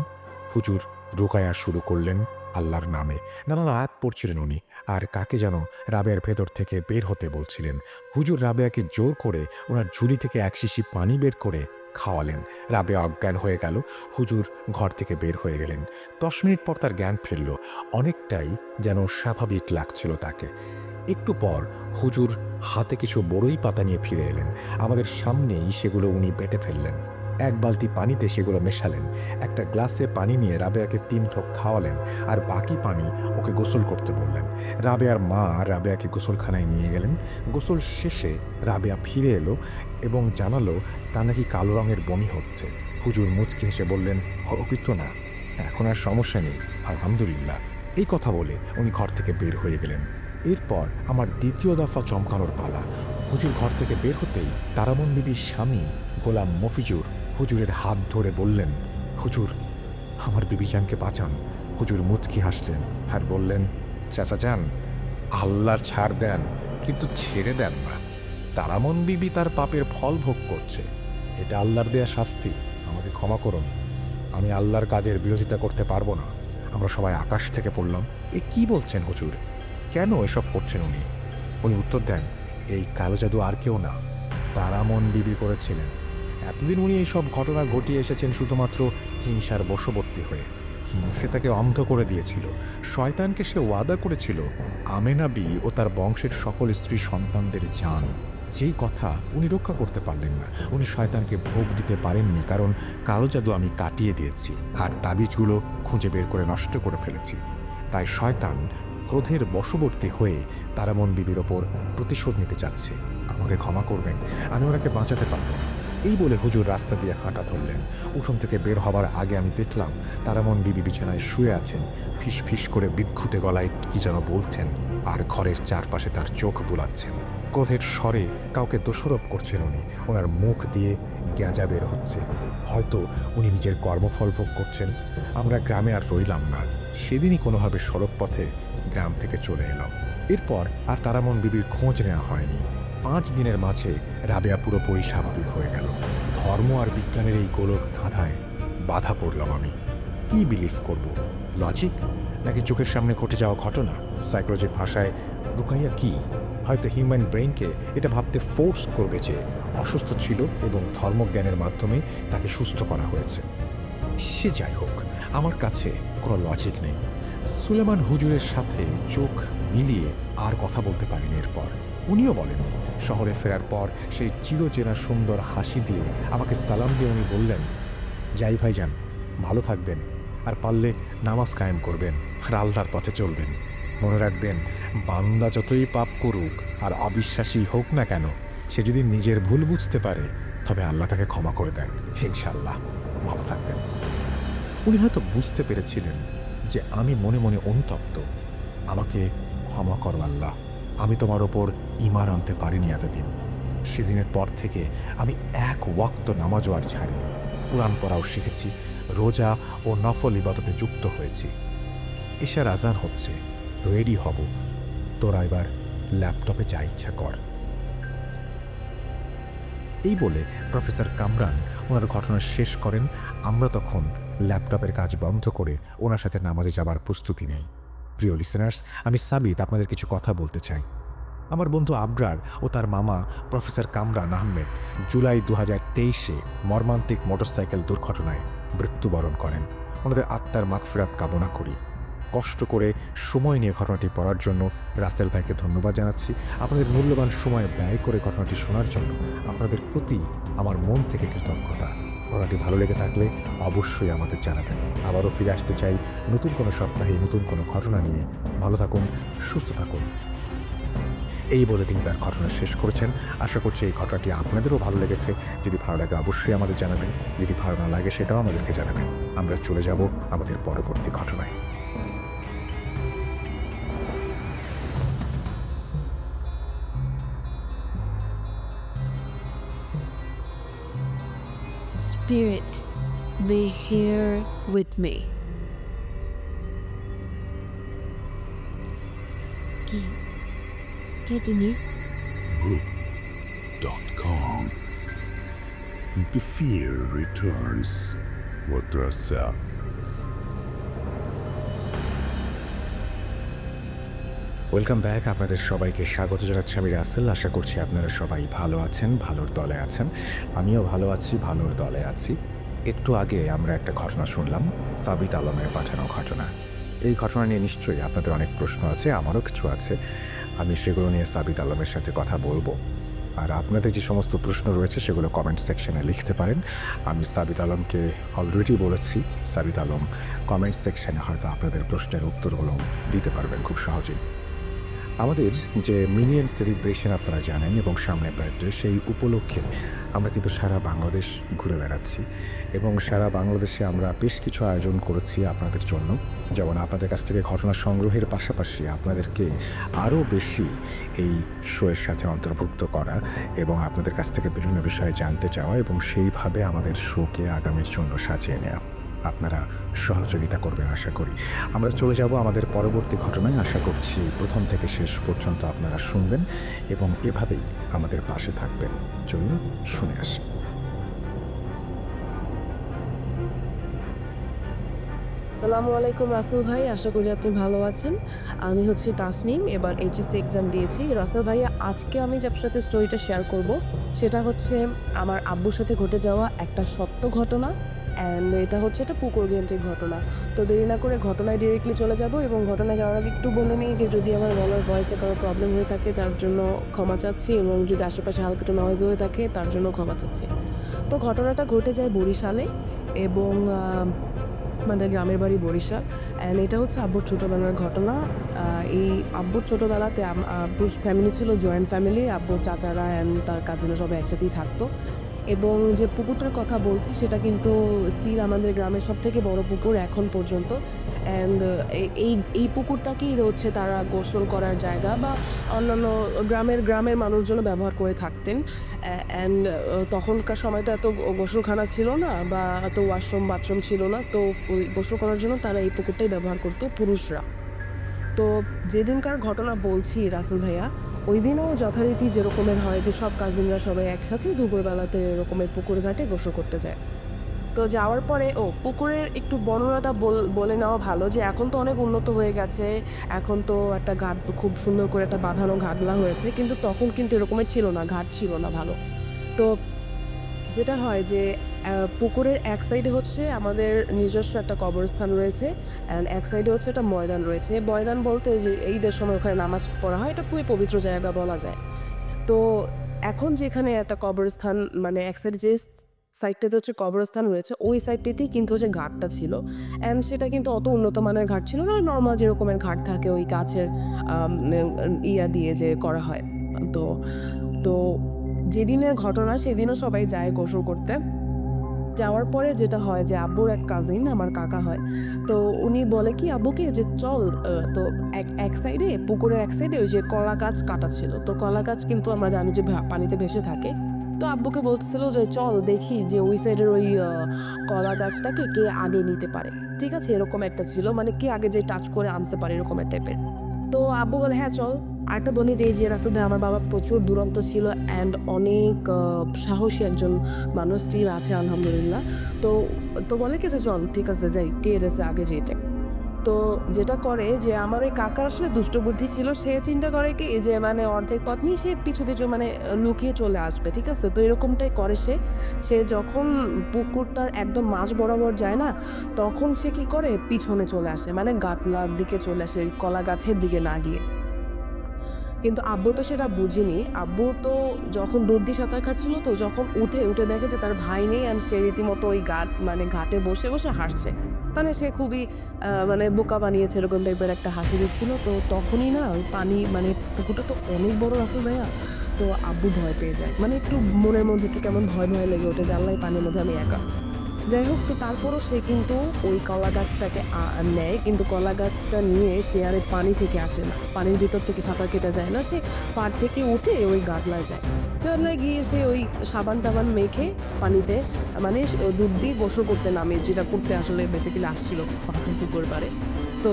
S1: হুজুর রুকায়া শুরু করলেন আল্লাহর নামে। নানান আয়াত পড়ছিলেন উনি, আর কাকে যেন রাবেয়ার ভেতর থেকে বের হতে বলছিলেন। হুজুর রাবেয়াকে জোর করে ওনার ঝুলি থেকে 1 শিশি পানি বের করে খাওয়ালেন। রাবেয়া অজ্ঞান হয়ে গেল। হুজুর ঘর থেকে বের হয়ে গেলেন। 10 মিনিট পর তার জ্ঞান ফিরল। অনেকটাই যেন স্বাভাবিক লাগছিল তাকে। একটু পর হুজুর হাতে কিছু বড়ই পাতা নিয়ে ফিরে এলেন। আমাদের সামনেই সেগুলো উনি বেটে ফেললেন। 1 বালতি পানিতে সেগুলো মেশালেন। একটা গ্লাসে পানি নিয়ে রাবেয়াকে 3 ঢোক খাওয়ালেন, আর বাকি পানি ওকে গোসল করতে বললেন। রাবেয়ার মা রাবেয়াকে গোসলখানায় নিয়ে গেলেন। গোসল শেষে রাবেয়া ফিরে এলো এবং জানালো তার নাকি কালো রঙের বমি হচ্ছে। হুজুর মুচকি হেসে বললেন, অকৃত না, এখন আর সমস্যা নেই, আলহামদুলিল্লাহ। এই কথা বলে উনি ঘর থেকে বের হয়ে গেলেন। এরপর আমার দ্বিতীয় দফা চমকানোর পালা। হুজুর ঘর থেকে বের হতেই তারামন বিবির স্বামী গোলাম মফিজুর হুজুরের হাত ধরে বললেন, হুজুর আমার বিবিজানকে বাঁচান। হুজুর মুচকি হাসলেন আর বললেন, চাচা যান, আল্লাহ ছাড় দেন কিন্তু ছেড়ে দেন না। তারামন বিবি তার পাপের ফল ভোগ করছে, এটা আল্লাহর দেয়া শাস্তি, আমাকে ক্ষমা করুন। আমি আল্লাহর কাজের বিরোধিতা করতে পারবো না। আমরা সবাই আকাশ থেকে পড়লাম, এ কি বলছেন হুজুর? কেন এসব করছেন উনি? উনি উত্তর দেন, এই কালো জাদু আর কেউ না, তারামন বিবি করেছিলেন। এতদিন উনি এইসব ঘটনা ঘটিয়ে এসেছেন শুধুমাত্র হিংসার বশবর্তী হয়ে। হিংসে তাকে অন্ধ করে দিয়েছিল। শয়তানকে সে ওয়াদা করেছিল আমেনাবি ও তার বংশের সকল স্ত্রী সন্তানদের জান। যেই কথা উনি রক্ষা করতে পারলেন না। উনি শয়তানকে ভোগ দিতে পারেননি, কারণ কালো জাদু আমি কাটিয়ে দিয়েছি আর তাবিজগুলো খুঁজে বের করে নষ্ট করে ফেলেছি। তাই শয়তান ক্রোধের বশবর্তী হয়ে তারামন বিবির ওপর প্রতিশোধ নিতে চাচ্ছে। আমাকে ক্ষমা করবেন, আমি ওনাকে বাঁচাতে পারব না। এই বলে হুজুর রাস্তা দিয়ে হাঁটা ধরলেন। উঠোন থেকে বের হবার আগে আমি দেখলাম তারামন বিবি বিছানায় শুয়ে আছেন। ফিস ফিস করে বিক্ষুটে গলায় কি যেন বলছেন, আর ঘরের চারপাশে তার চোখ বুলাচ্ছেন। ক্রোধের স্বরে কাউকে দোষারোপ করছেন উনি। ওনার মুখ দিয়ে গ্যাঁজা বের হচ্ছে। হয়তো উনি নিজের কর্মফল ভোগ করছেন। আমরা গ্রামে আর রইলাম না। সেদিনই কোনোভাবে সড়ক পথে গ্রাম থেকে চলে এলাম। এরপর আর তারামন বিবির খোঁজ নেওয়া হয়নি। 5 দিনের মাঝে রাবেয়া পুরোপুরি স্বাভাবিক হয়ে গেল। ধর্ম আর বিজ্ঞানের এই গোলক ধাঁধায় বাধা পড়লাম আমি। কি বিলিভ করব? লজিক নাকি চোখের সামনে ঘটে যাওয়া ঘটনা? সাইকোলজির ভাষায় রুকাইয়া কি? হয়তো হিউম্যান ব্রেইনকে এটা ভাবতে ফোর্স করবে যে অসুস্থ ছিল এবং ধর্মজ্ঞানের মাধ্যমে তাকে সুস্থ করা হয়েছে। সে যাই হোক, আমার কাছে কোনো লজিক নেই। সুলেমান হুজুরের সাথে চোখ মিলিয়ে আর কথা বলতে পারিনি এরপর। উনিও বলেননি। শহরে ফেরার পর সেই চিরচেনা সুন্দর হাসি দিয়ে আমাকে সালাম দিয়ে উনি বললেন, যাই ভাইজান, ভালো থাকবেন, আর পারলে নামাজ কায়েম করবেন আর আল্লাহর পথে চলবেন। মনে রাখবেন, বান্দা যতই পাপ করুক আর অবিশ্বাসী হোক না কেন, সে যদি নিজের ভুল বুঝতে পারে তবে আল্লাহ তাকে ক্ষমা করে দেন ইনশাআল্লাহ। ভালো থাকবেন। উনি হয়তো বুঝতে পেরেছিলেন যে আমি মনে মনে অনুতপ্ত। আমাকে ক্ষমা করো আল্লাহ, আমি তোমার ওপর ঈমান আনতে পারিনি এতদিন। সেদিনের পর থেকে আমি এক ওয়াক্ত নামাজও আর ছাড়িনি, কোরআন পড়াও শিখেছি, রোজা ও নফল ইবাদতে যুক্ত হয়েছি। এশার আজান হচ্ছে, রেডি হব, তোরা এবার ল্যাপটপে যা ইচ্ছা কর। এই বলে প্রফেসর কামরান ওনার ঘটনা শেষ করেন। আমরা তখন ল্যাপটপের কাজ বন্ধ করে ওনার সাথে নামাজে যাবার প্রস্তুতি নেই। প্রিয় লিসেনার্স, আমি সাবিত আপনাদের কিছু কথা বলতে চাই। আমার বন্ধু আবরার ও তার মামা প্রফেসর কামরান আহমেদ জুলাই 2023-এ মর্মান্তিক মোটরসাইকেল দুর্ঘটনায় মৃত্যুবরণ করেন। ওনাদের আত্মার মাগফিরাত কামনা করি। কষ্ট করে সময় নিয়ে ঘটনাটি পড়ার জন্য রাসেল ভাইকে ধন্যবাদ জানাচ্ছি। আপনাদের মূল্যবান সময় ব্যয় করে ঘটনাটি শোনার জন্য আপনাদের প্রতি আমার মন থেকে কৃতজ্ঞতা। ঘটনাটি ভালো লেগে থাকলে অবশ্যই আমাদের জানাবেন। আবারও ফিরে আসতে চাই নতুন কোনো সপ্তাহে নতুন কোনো ঘটনা নিয়ে। ভালো থাকুন, সুস্থ থাকুন। এই বলে তিনি তার ঘটনা শেষ করেছেন। আশা করছি এই ঘটনাটি আপনাদেরও ভালো লেগেছে। যদি ভালো লাগে অবশ্যই আমাদের জানাবেন, যদি ভালো না লাগে সেটাও আমাদেরকে জানাবেন। আমরা চলে যাব আমাদের পরবর্তী ঘটনায়।
S2: Spirit, be here with me. কি কে তুমি?
S3: Book.com. The fear returns. What does that?
S1: Welcome back. আপনাদের সবাইকে স্বাগত জানাচ্ছি আমি রাসেল। আশা করছি আপনারা সবাই ভালো আছেন, ভালোর দলে আছেন। আমিও ভালো আছি, ভালোর দলে আছি। একটু আগে আমরা একটা ঘটনা শুনলাম, সাবিত আলমের পাঠানো ঘটনা। এই ঘটনা নিয়ে নিশ্চয়ই আপনাদের অনেক প্রশ্ন আছে, আমারও কিছু আছে। আমি সেগুলো নিয়ে সাবিত আলমের সাথে কথা বলবো। আর আপনাদের যে সমস্ত প্রশ্ন রয়েছে সেগুলো কমেন্ট সেকশনে লিখতে পারেন। আমি সাবিত আলমকে অলরেডি বলেছি, সাবিত আলম কমেন্ট সেকশনে হয়তো আপনাদের প্রশ্নের উত্তরগুলো দিতে পারবেন খুব সহজেই। আমাদের যে মিলিয়ন সেলিব্রেশন আপনারা জানেন এবং সামনে বার্থডে, সেই উপলক্ষে আমরা কিন্তু সারা বাংলাদেশ ঘুরে বেড়াচ্ছি এবং সারা বাংলাদেশে আমরা বেশ কিছু আয়োজন করেছি আপনাদের জন্য। যেমন আপনাদের কাছ থেকে ঘটনা সংগ্রহের পাশাপাশি আপনাদেরকে আরও বেশি এই শোয়ের সাথে অন্তর্ভুক্ত করা এবং আপনাদের কাছ থেকে বিভিন্ন বিষয়ে জানতে চাওয়া এবং সেইভাবে আমাদের শোকে আগামীর জন্য সাজিয়ে নেওয়া। আপনারা সহযোগিতা করবেন আশা করি। আমরা চলে যাব আমাদের পরবর্তী ঘটনায়। আশা করছি প্রথম থেকে শেষ পর্যন্ত আপনারা শুনবেন এবং এভাবেই আমাদের পাশে থাকবেন। চলুন শুনে আসি।
S4: আসসালামু আলাইকুম রাসেল ভাই, আশা করি আপনি ভালো আছেন। আমি হচ্ছে তাসনিম, এবার এইচএসসি এক্সাম দিয়েছি। রাসেল ভাইয়া, আজকে আমি যে আপনার সাথে স্টোরিটা শেয়ার করব সেটা হচ্ছে আমার আব্বুর সাথে ঘটে যাওয়া একটা সত্য ঘটনা। অ্যান্ড এটা হচ্ছে একটা পুকুর কেন্দ্রিক ঘটনা। তো দেরি না করে ঘটনায় ডিরেক্টলি চলে যাব এবং ঘটনায় যাওয়ার আগে একটু বলে নিই যে যদি আমার গলার ভয়েসে কারো প্রবলেম হয়ে থাকে তার জন্য ক্ষমা চাচ্ছি, এবং যদি আশেপাশে হালকা একটু নয়েজ হয়ে থাকে তার জন্য ক্ষমা চাচ্ছি। তো ঘটনাটা ঘটে যায় বরিশালে, এবং আমাদের গ্রামের বাড়ি বরিশাল। অ্যান্ড এটা হচ্ছে আব্বুর ছোটোবেলার ঘটনা। এই আব্বুর ছোটোবেলাতে আব্বুর ফ্যামিলি ছিল জয়েন্ট ফ্যামিলি। আব্বুর চাচারা অ্যান্ড তার কাজিনরা সবাই একসাথেই থাকতো। এবং যে পুকুরটার কথা বলছি সেটা কিন্তু স্টিল আমাদের গ্রামের সবথেকে বড় পুকুর এখন পর্যন্ত। অ্যান্ড এই পুকুরটাকেই হচ্ছে তারা গোসল করার জায়গা বা অন্যান্য গ্রামের মানুষজন ব্যবহার করে থাকতেন। অ্যান্ড তখনকার সময় তো এত গোসলখানা ছিল না বা এত ওয়াশরুম বাথরুম ছিল না, তো ওই গোসল করার জন্য তারা এই পুকুরটাই ব্যবহার করতো পুরুষরা। তো যেদিনকার ঘটনা বলছি রাসেল ভাইয়া, ওই দিনও যথারীতি যেরকমের হয় যে সব কাজিনরা সবাই একসাথে দুপুরবেলাতে এরকমের পুকুর ঘাটে গোসল করতে যায়। তো যাওয়ার পরে পুকুরের একটু বর্ণনাটা বলে নেওয়া ভালো যে এখন তো অনেক উন্নত হয়ে গেছে, এখন তো একটা ঘাট খুব সুন্দর করে একটা বাঁধানো ঘাটলা হয়েছে, কিন্তু তখন কিন্তু এরকমের ছিল না, ঘাট ছিল না ভালো। তো যেটা হয় যে পুকুরের এক সাইডে হচ্ছে আমাদের নিজস্ব একটা কবরস্থান রয়েছে, অ্যান্ড এক সাইডে হচ্ছে একটা ময়দান রয়েছে। ময়দান বলতে যে ঈদের সময় ওখানে নামাজ পড়া হয়, এটা খুবই পবিত্র জায়গা বলা যায়। তো এখন যেখানে একটা কবরস্থান, মানে এক সাইডে যে সাইডটাতে হচ্ছে কবরস্থান রয়েছে, ওই সাইডটাতেই কিন্তু হচ্ছে ঘাটটা ছিল। অ্যান্ড সেটা কিন্তু অত উন্নত মানের ঘাট ছিল না, নর্মাল যেরকমের ঘাট থাকে ওই গাছের ইয়া দিয়ে যে করা হয়। তো তো যেদিনের ঘটনা সেদিনও সবাই যায় গোসল করতে। যাওয়ার পরে যেটা হয় যে আব্বুর এক কাজিন আমার কাকা হয়, তো উনি বলে কি আব্বুকে যে চল তো এক সাইডে পুকুরের এক সাইডে ওই যে কলা গাছ কাটা ছিল, তো কলা গাছ কিন্তু আমরা জানি যে পানিতে ভেসে থাকে। তো আব্বুকে বলতেছিল যে চল দেখি যে ওই সাইডের ওই কলা গাছটাকে কে আগে নিতে পারে, ঠিক আছে, এরকম একটা ছিল, মানে কে আগে যে টাচ করে আনতে পারে এরকমের টাইপের। তো আব্বু বলে হ্যাঁ চল। আরেকটা বলি যে রাসেল ভাই আমার বাবা প্রচুর দুরন্ত ছিল অ্যান্ড অনেক সাহসী একজন মানুষ স্টিল আছে আলহামদুলিল্লাহ। তো তো বলে কি যে চল ঠিক আছে যাই, কে রেসে আগে যেতে। তো যেটা করে যে আমার ওই কাকার আসলে দুষ্ট বুদ্ধি ছিল, সে চিন্তা করে কি যে মানে অর্ধেক পথ নিয়ে সে পিছু পিছু মানে লুকিয়ে চলে আসবে, ঠিক আছে। তো এরকমটাই করে সে যখন পুকুরটার একদম মাঝ বরাবর যায় না, তখন সে কি করে পিছনে চলে আসে, মানে গাটলার দিকে চলে আসে, ওই কলা গাছের দিকে না গিয়ে। কিন্তু আব্বু তো সেটা বুঝিনি। আব্বু তো যখন ডুব দিয়ে সাঁতার কাটছিল, তো যখন উঠে দেখে যে তার ভাই নেই, আর সে রীতিমতো ওই ঘাটে বসে বসে হাসছে, মানে সে খুবই মানে বোকা বানিয়েছে এরকম টাইপের একটা হাসি দিচ্ছিল। তো তখনই না ওই পানি মানে পুকুরটা তো অনেক বড় রাসেল ভাইয়া, তো আব্বু ভয় পেয়ে যায়, মানে একটু মনের মধ্যে একটু কেমন ভয় ভয় লেগে ওঠে, জানলাই পানির মধ্যে আমি একা। যাই হোক, তো তারপরও সে কিন্তু ওই কলা গাছটাকে নেয়, কিন্তু কলা গাছটা নিয়ে সে আর পানি থেকে আসে না, পানির ভিতর থেকে সাঁতার কেটে যায় না, সে পাড় থেকে উঠে ওই গাদলায় যায়। গাদলায় গিয়ে সে ওই সাবান টাবান মেখে পানিতে মানে ডুব দিয়ে গোসল করতে নামে, যেটা করতে আসলে বেসিক্যালি আসছিল পাহাড় পুকুর পাড়ে। তো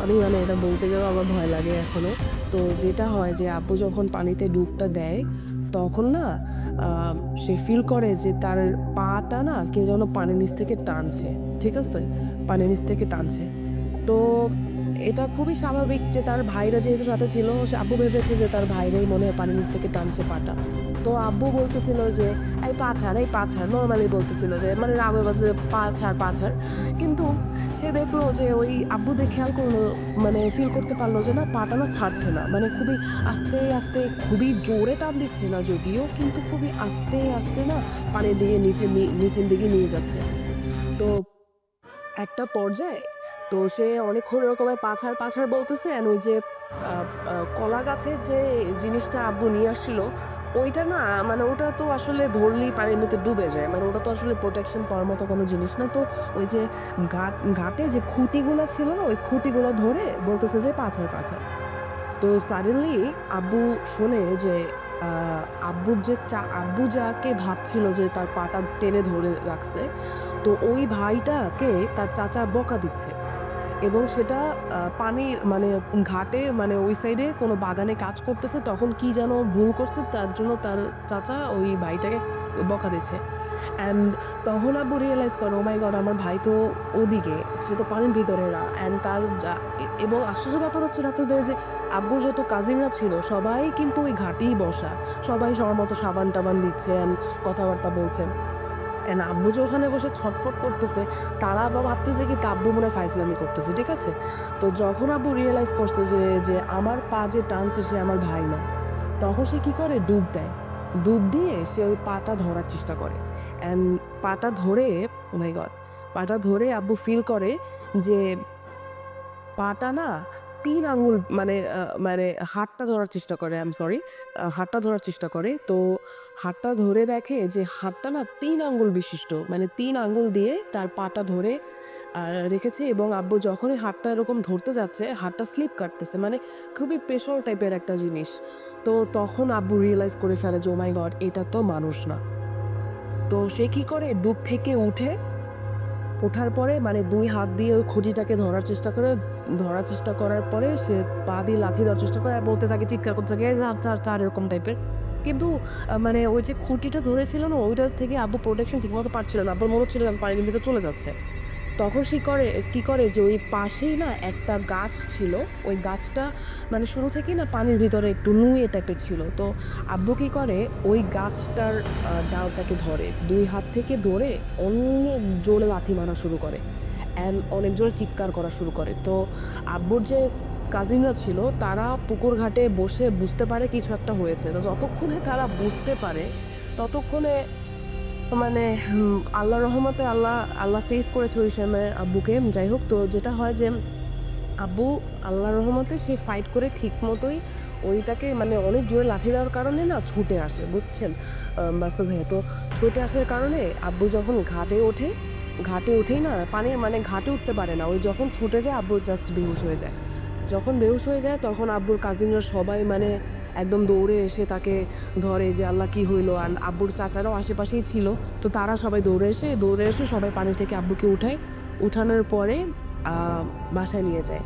S4: আমি মানে এটা বলতে গেলেও আমার ভয় লাগে এখনো। তো যেটা হয় যে আব্বু যখন পানিতে ডুবটা দেয়, তখন না সে ফিল করে যে তার পাটা না কে যেন পানির নিচ থেকে টানছে, ঠিক আছে, পানির নিচ থেকে টানছে। তো এটা খুবই স্বাভাবিক যে তার ভাইরা যেহেতু সাথে ছিল, সে আব্বু ভেবেছে যে তার ভাইরাই মনে হয় পানির নিচ থেকে টানছে পাটা। তো আব্বু বলতেছিল যে এই পাছাড় নর্মালি বলতেছিল যে মানে রাগে বাজে পাছাড়। কিন্তু সে দেখলো যে ওই আব্বু খেয়াল করলো, মানে ফিল করতে পারলো যে না পাটা না ছাড়ছে না, মানে খুবই আস্তে আস্তে, খুবই জোরে টান দিচ্ছে না যদিও, কিন্তু খুবই আস্তে আস্তে না পানির দিকে নিচের দিকে নিয়ে যাচ্ছে। তো একটা পর্যায়ে তো সে অনেকক্ষণ এরকমের পাছাড় বলতেছে, আর ওই যে কলা গাছের যে জিনিসটা আব্বু নিয়ে আসছিল ওইটা না, মানে ওটা তো আসলে ধরলেই পানির মধ্যে ডুবে যায়, মানে ওটা তো আসলে প্রোটেকশন পাওয়ার মতো কোনো জিনিস না। তো ওই যে ঘাটে যে খুঁটিগুলো ছিল না, ওই খুঁটিগুলো ধরে বলতেছে যে পাছাড়। তো সাডেনলি আব্বু শোনে যে আব্বু যাকে ভাবছিল যে তার পাটা টেনে ধরে রাখছে, তো ওই ভাইটাকে তার চাচা বকা দিচ্ছে, এবং সেটা পানির মানে ঘাটে মানে ওই সাইডে কোনো বাগানে কাজ করতেছে, তখন কি যেন ভুল করছে, তার জন্য তার চাচা ওই ভাইটাকে বকা দিচ্ছে। অ্যান্ড তখন আব্বু রিয়েলাইজ করে ও মাই গড, আমার ভাই তো ওদিকে, সে তো পানির ভিতরে না। অ্যান্ড তার এবং আশ্চর্য ব্যাপার হচ্ছে রাতে যে আব্বুর যত কাজিনরা ছিল সবাই কিন্তু ওই ঘাটেই বসা, সবাই সবার মতো সাবান টাবান দিচ্ছে অ্যান্ড কথাবার্তা বলছে। অ্যান্ড আব্বু যে ওখানে বসে ছটফট করতেছে, তারা আবার ভাবতেছে কি আব্বু মনে হয় ফাইজলামি করতেছে, ঠিক আছে। তো যখন আব্বু রিয়েলাইজ করছে যে আমার পা যে টানছে সে আমার ভাই না, তখন সে কী করে ডুব দিয়ে সে ওই পাটা ধরার চেষ্টা করে। অ্যান্ড পাটা ধরে ও মাই গড, পাটা ধরে আব্বু ফিল করে যে পাটা না ৩ আঙুল মানে হাতটা ধরার চেষ্টা করে, হাতটা ধরার চেষ্টা করে। তো হাতটা ধরে দেখে যে হাতটা না ৩ আঙুল বিশিষ্ট, মানে ৩ আঙুল দিয়ে তার পাটা ধরে রেখেছে। এবং আব্বু যখনই হাতটা এরকম ধরতে যাচ্ছে, হাতটা স্লিপ কাটতেছে, মানে খুবই পেশল টাইপের একটা জিনিস। তো তখন আব্বু রিয়েলাইজ করে ফেলে যে ও মাই গড, এটা তো মানুষ না। তো সে কী করে ডুব থেকে ওঠার পরে মানে 2 হাত দিয়ে ওই খুঁটিটাকে ধরার চেষ্টা করার পরে সে পা দিয়ে লাথি দেওয়ার চেষ্টা করে, আর বলতে থাকে, চিৎকার করতে থাকে চার এরকম টাইপের। কিন্তু মানে ওই যে খুঁটিটা ধরেছিল না, ওইটার থেকে আব্বু প্রোটেকশন ঠিকমতো পারছিল না, আব্বুর মনে হচ্ছিল পানির ভিতরে চলে যাচ্ছে। তখন সে কী করে যে ওই পাশেই না একটা গাছ ছিল, ওই গাছটা মানে শুরু থেকেই না পানির ভিতরে একটু নুয়ে টাইপের ছিল। তো আব্বু কী করে ওই গাছটার ডালটাকে ধরে, 2 হাত থেকে ধরে অনেক জোরে লাথি মারা শুরু করে অ্যান্ড অনেক জোরে চিৎকার করা শুরু করে। তো আব্বুর যে কাজিনরা ছিল তারা পুকুর ঘাটে বসে বুঝতে পারে কিছু একটা হয়েছে। তো যতক্ষণে তারা বুঝতে পারে মানে আল্লাহর রহমতে আল্লাহ সেভ করেছে ওই সময় আব্বুকে। যাই হোক, তো যেটা হয় যে আব্বু আল্লাহর রহমতে সে ফাইট করে ঠিক মতোই ওইটাকে মানে অনেক জোরে লাথি দেওয়ার কারণে না ছুটে আসে, বুঝছেন মাসুদ ভাইয়া? তো ছুটে আসার কারণে আব্বু যখন ঘাটে উঠেই না পানি মানে ঘাটে উঠতে পারে না, ওই যখন ছুটে যায় আব্বু জাস্ট বেহুশ হয়ে যায়। যখন বেহুশ হয়ে যায় তখন আব্বুর কাজিনরা সবাই মানে একদম দৌড়ে এসে তাকে ধরে যে আল্লাহ কি হইলো। আর আব্বুর চাচারাও আশেপাশেই ছিল, তো তারা সবাই দৌড়ে এসে সবাই পানি থেকে আব্বুকে উঠানোর পরে বাসায় নিয়ে যায়।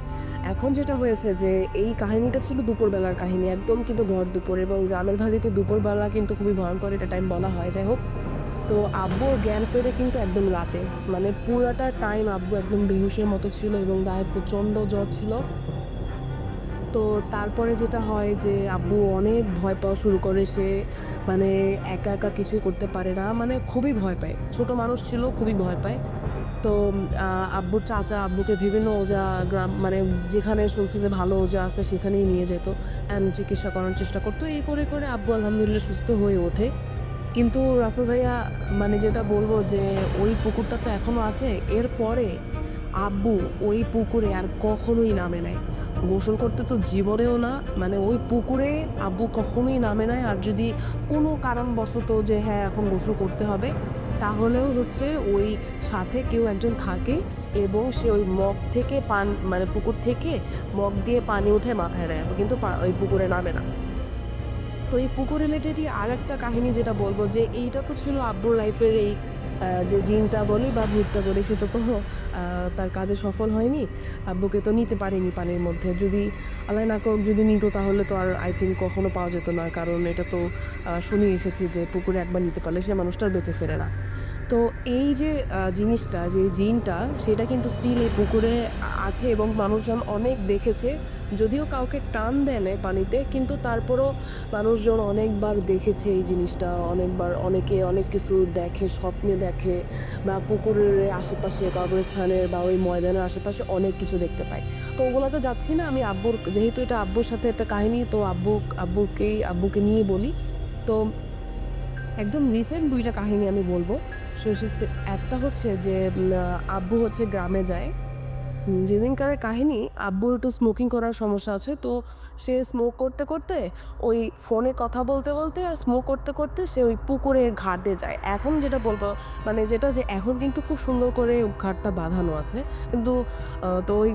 S4: এখন যেটা হয়েছে যে এই কাহিনীটা ছিল দুপুরবেলার কাহিনী, একদম কিন্তু ভর দুপুর, এবং গ্রামের বাড়িতে দুপুরবেলা কিন্তু খুবই ভয়ঙ্কর এটা টাইম বলা হয়। যাই হোক, তো আব্বুর জ্ঞান ফেরে কিন্তু একদম রাতে, মানে পুরোটা টাইম আব্বু একদম বেহুশের মতো ছিল এবং গায়ে প্রচণ্ড জ্বর ছিল। তো তারপরে যেটা হয় যে আব্বু অনেক ভয় পাওয়া শুরু করে, সে মানে একা একা কিছুই করতে পারে না, মানে খুবই ভয় পায়, ছোট মানুষ ছিল খুবই ভয় পায়। তো আব্বুর চাচা আব্বুকে বিভিন্ন ওজা গ্রাম মানে যেখানে শুনছে যে ভালো ওজা আছে সেখানেই নিয়ে যেত অ্যান্ড চিকিৎসা করার চেষ্টা করতো। এই করে করে আব্বু আলহামদুলিল্লাহ সুস্থ হয়ে ওঠে। কিন্তু রাসেল ভাইয়া, মানে যেটা বলবো যে ওই পুকুরটা তো এখনও আছে, এরপরে আব্বু ওই পুকুরে আর কখনোই নামে নাই। গোসল করতে তো জীবনেও না, মানে ওই পুকুরে আব্বু কখনোই নামে নাই। আর যদি কোনো কারণবশত যে হ্যাঁ এখন গোসল করতে হবে, তাহলেও হচ্ছে ওই সাথে কেউ একজন থাকে এবং সে ওই মগ থেকে মানে পুকুর থেকে মগ দিয়ে পানি উঠে মাথায় দেয়, কিন্তু ওই পুকুরে নামে না। তো এই পুকুর রিলেটেডই আর একটা কাহিনী যেটা বলবো, যে এইটা তো ছিল আব্বুর লাইফের এই যে জিনটা বলি বা ভূতটা বলি, সেটা তো তার কাজে সফল হয়নি। আব্বুকে তো নিতে পারেনি পানির মধ্যে, যদি আল্লাহ না করুক যদি নিত তাহলে তো আর আই থিঙ্ক কখনো পাওয়া যেত না, কারণ এটা তো শুনে এসেছি যে পুকুরে একবার নিতে পারলে সে মানুষটার বেঁচে ফেরে না। তো এই যে জিনিসটা, যে জিনটা, সেটা কিন্তু স্টিল এই পুকুরে আছে এবং মানুষজন অনেক দেখেছে, যদিও কাউকে টান দেয় না পানিতে, কিন্তু তারপরও মানুষজন অনেকবার দেখেছে এই জিনিসটা, অনেকবার অনেকে অনেক কিছু দেখে, স্বপ্নে দেখে, বা পুকুরের আশেপাশে কবরস্থানের বা ওই ময়দানের আশেপাশে অনেক কিছু দেখতে পায়। তো ওগুলো তো যাচ্ছি না, আমি আব্বুর, যেহেতু এটা আব্বুর সাথে একটা কাহিনী, তো আব্বুকে নিয়ে বলি। তো একদম রিসেন্ট দুইটা কাহিনী আমি বলবো। একটা হচ্ছে যে আব্বু হচ্ছে গ্রামে যায়। যেদিনকার কাহিনী, আব্বুর একটু স্মোকিং করার সমস্যা আছে, তো সে স্মোক করতে করতে ওই ফোনে কথা বলতে বলতে আর স্মোক করতে করতে সে ওই পুকুরের ঘাটে যায়। এখন যেটা বলবো, মানে যেটা যে এখন কিন্তু খুব সুন্দর করে ঘাটটা বাঁধানো আছে, কিন্তু তো ওই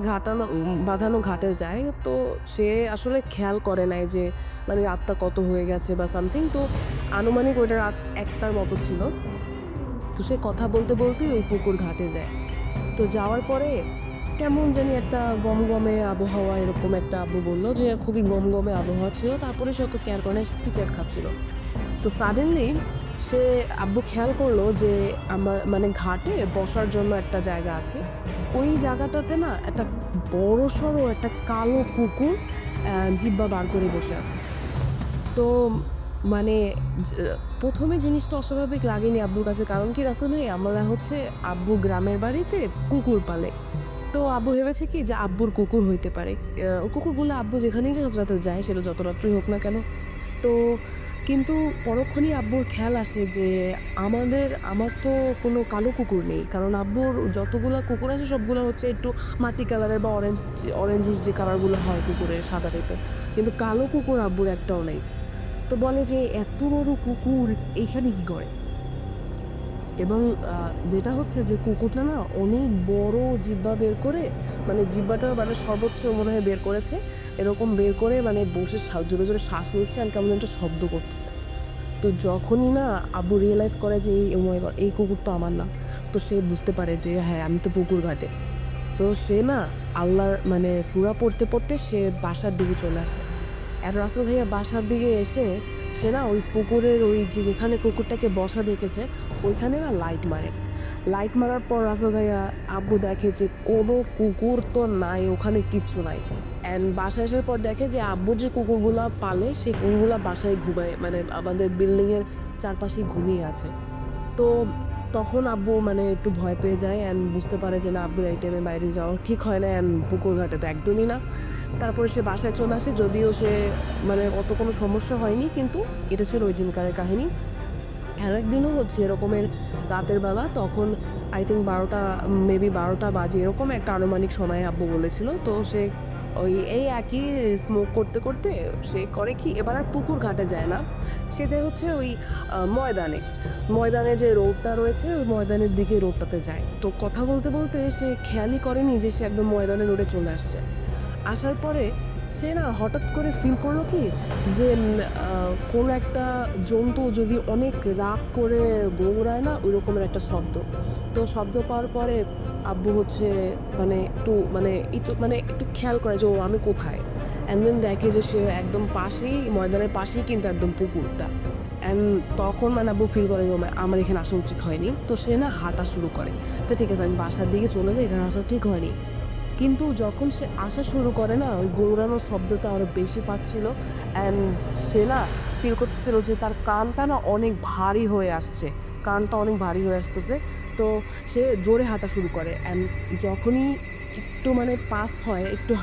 S4: বাঁধানো ঘাটে যায়। তো সে আসলে খেয়াল করে নাই যে মানে রাতটা কত হয়ে গেছে বা সামথিং। তো আনুমানিক ওইটা রাত 1টার মতো ছিল। তো সে কথা বলতে বলতেই ওই পুকুর ঘাটে যায়। তো যাওয়ার পরে কেমন জানি একটা গমগমে আবহাওয়া, এরকম একটা আব্বু বললো যে খুবই গমগমে আবহাওয়া ছিল। তারপরে সে অত কেয়ার করে সিগারেট খাচ্ছিল। তো সাডেনলি আব্বু খেয়াল করলো যে আমার মানে ঘাটে বসার জন্য একটা জায়গা আছে, ওই জায়গাটাতে না একটা বড় সড়ো একটা কালো কুকুর জিব্বা বার করে বসে আছে। তো মানে প্রথমে জিনিসটা অস্বাভাবিক লাগেনি আব্বুর কাছে, কারণ কি রাসেল ভাই, আমরা হচ্ছে আব্বু গ্রামের বাড়িতে কুকুর পালে। তো আব্বু ভেবেছে কি যে আব্বুর কুকুর হইতে পারে, কুকুরগুলো আব্বু যেখানেই রাতে যায়, সেটা যত রাত্রই হোক না কেন। তো কিন্তু পরক্ষণেই আব্বুর খেয়াল আসে যে আমার তো কোনো কালো কুকুর নেই, কারণ আব্বুর যতগুলো কুকুর আছে সবগুলো হচ্ছে একটু মাটি কালারের বা অরেঞ্জিশ যে কালারগুলো হয় কুকুরের, সাদা টাইপের, কিন্তু কালো কুকুর আব্বুর একটাও নেই। তো বলে যে এত বড় কুকুর এইখানে কি করে? এবং যেটা হচ্ছে যে কুকুরটা না অনেক বড় জিহ্বা বের করে, মানে জিহ্বাটা মানে সর্বোচ্চ মনে হয় বের করেছে, এরকম বের করে মানে বসে জোরে জোরে শ্বাস নিচ্ছে আর কেমন একটা শব্দ করতেছে। তো যখনই না আব্বু রিয়েলাইজ করে যে এই কুকুর তো আমার না, তো সে বুঝতে পারে যে হ্যাঁ আমি তো পুকুর ঘাটে। তো সে না আল্লাহর মানে সূরা পড়তে পড়তে সে বাসার দিকে চলে আসে। আর রাসেল ভাইয়া বাসার দিকে এসে সে না ওই পুকুরের ওই যেখানে কুকুরটাকে বসা দেখেছে ওইখানে না লাইট মারার পর রাসেল ভাইয়া আব্বু দেখে যে কোনো কুকুর তো নাই, ওখানে কিচ্ছু নাই। অ্যান্ড বাসায় আসার পর দেখে যে আব্বুর যে কুকুরগুলা পালে সেই কুকুরগুলা বাসায় ঘুমায়, মানে আমাদের বিল্ডিংয়ের চারপাশেই ঘুমিয়ে আছে। তো তখন আব্বু মানে একটু ভয় পেয়ে যায় অ্যান্ড বুঝতে পারে যে না, আব্বুর এই টাইমে বাইরে যাওয়া ঠিক হয় না, অ্যান্ড পুকুর ঘাটে তো একদমই না। তারপরে সে বাসায় চলে আসে, যদিও সে মানে অত কোনো সমস্যা হয়নি, কিন্তু এটা ছিল ওই দিনকারের কাহিনী। আর একদিনও হচ্ছে এরকমের রাতের বেলা, তখন আই থিঙ্ক 12টা, মেবি 12টা বাজে এরকম একটা আনুমানিক সময়ে আব্বু বলেছিল। তো সে ওই এই একই স্মোক করতে করতে সে করে কি, এবার আর পুকুর ঘাটে যায় না, সে যায় হচ্ছে ওই ময়দানে যে রোডটা রয়েছে ওই ময়দানের দিকে রোডটাতে যায়। তো কথা বলতে বলতে সে খেয়ালই করেনি যে সে একদম ময়দানের রোডে চলে আসছে। আসার পরে সে না হঠাৎ করে ফিল করলো কি যে কোনো একটা জন্তু যদি অনেক রাগ করে গৌড়ায় না, ওই রকমের একটা শব্দ। তো শব্দ পাওয়ার পরে আব্বু হচ্ছে একটু খেয়াল করে যে ও আমি কোথায়, অ্যান্ড দেন দেখে যে সে একদম পাশেই, ময়দানের পাশেই কিন্তু একদম পুকুরটা। অ্যান্ড তখন আব্বু ফিল করে যে আমার এখানে আসা উচিত হয়নি। তো সে না হাঁটা শুরু করে, তো ঠিক আছে আমি বাসার দিকে চলে যাই, এখানে আসা ঠিক হয়নি। কিন্তু যখন সে আসা শুরু করে না, ওই গৌড়ানোর শব্দটা আরও বেশি পাচ্ছিল। অ্যান্ড সে না ফিল করতেছিল যে তার কানটা না অনেক ভারী হয়ে আসছে, কানটা অনেক ভারী হয়ে আসতেছে। তো সে জোরে হাঁটা শুরু করে, অ্যান্ড যখনই একটু পাস হয়, একটু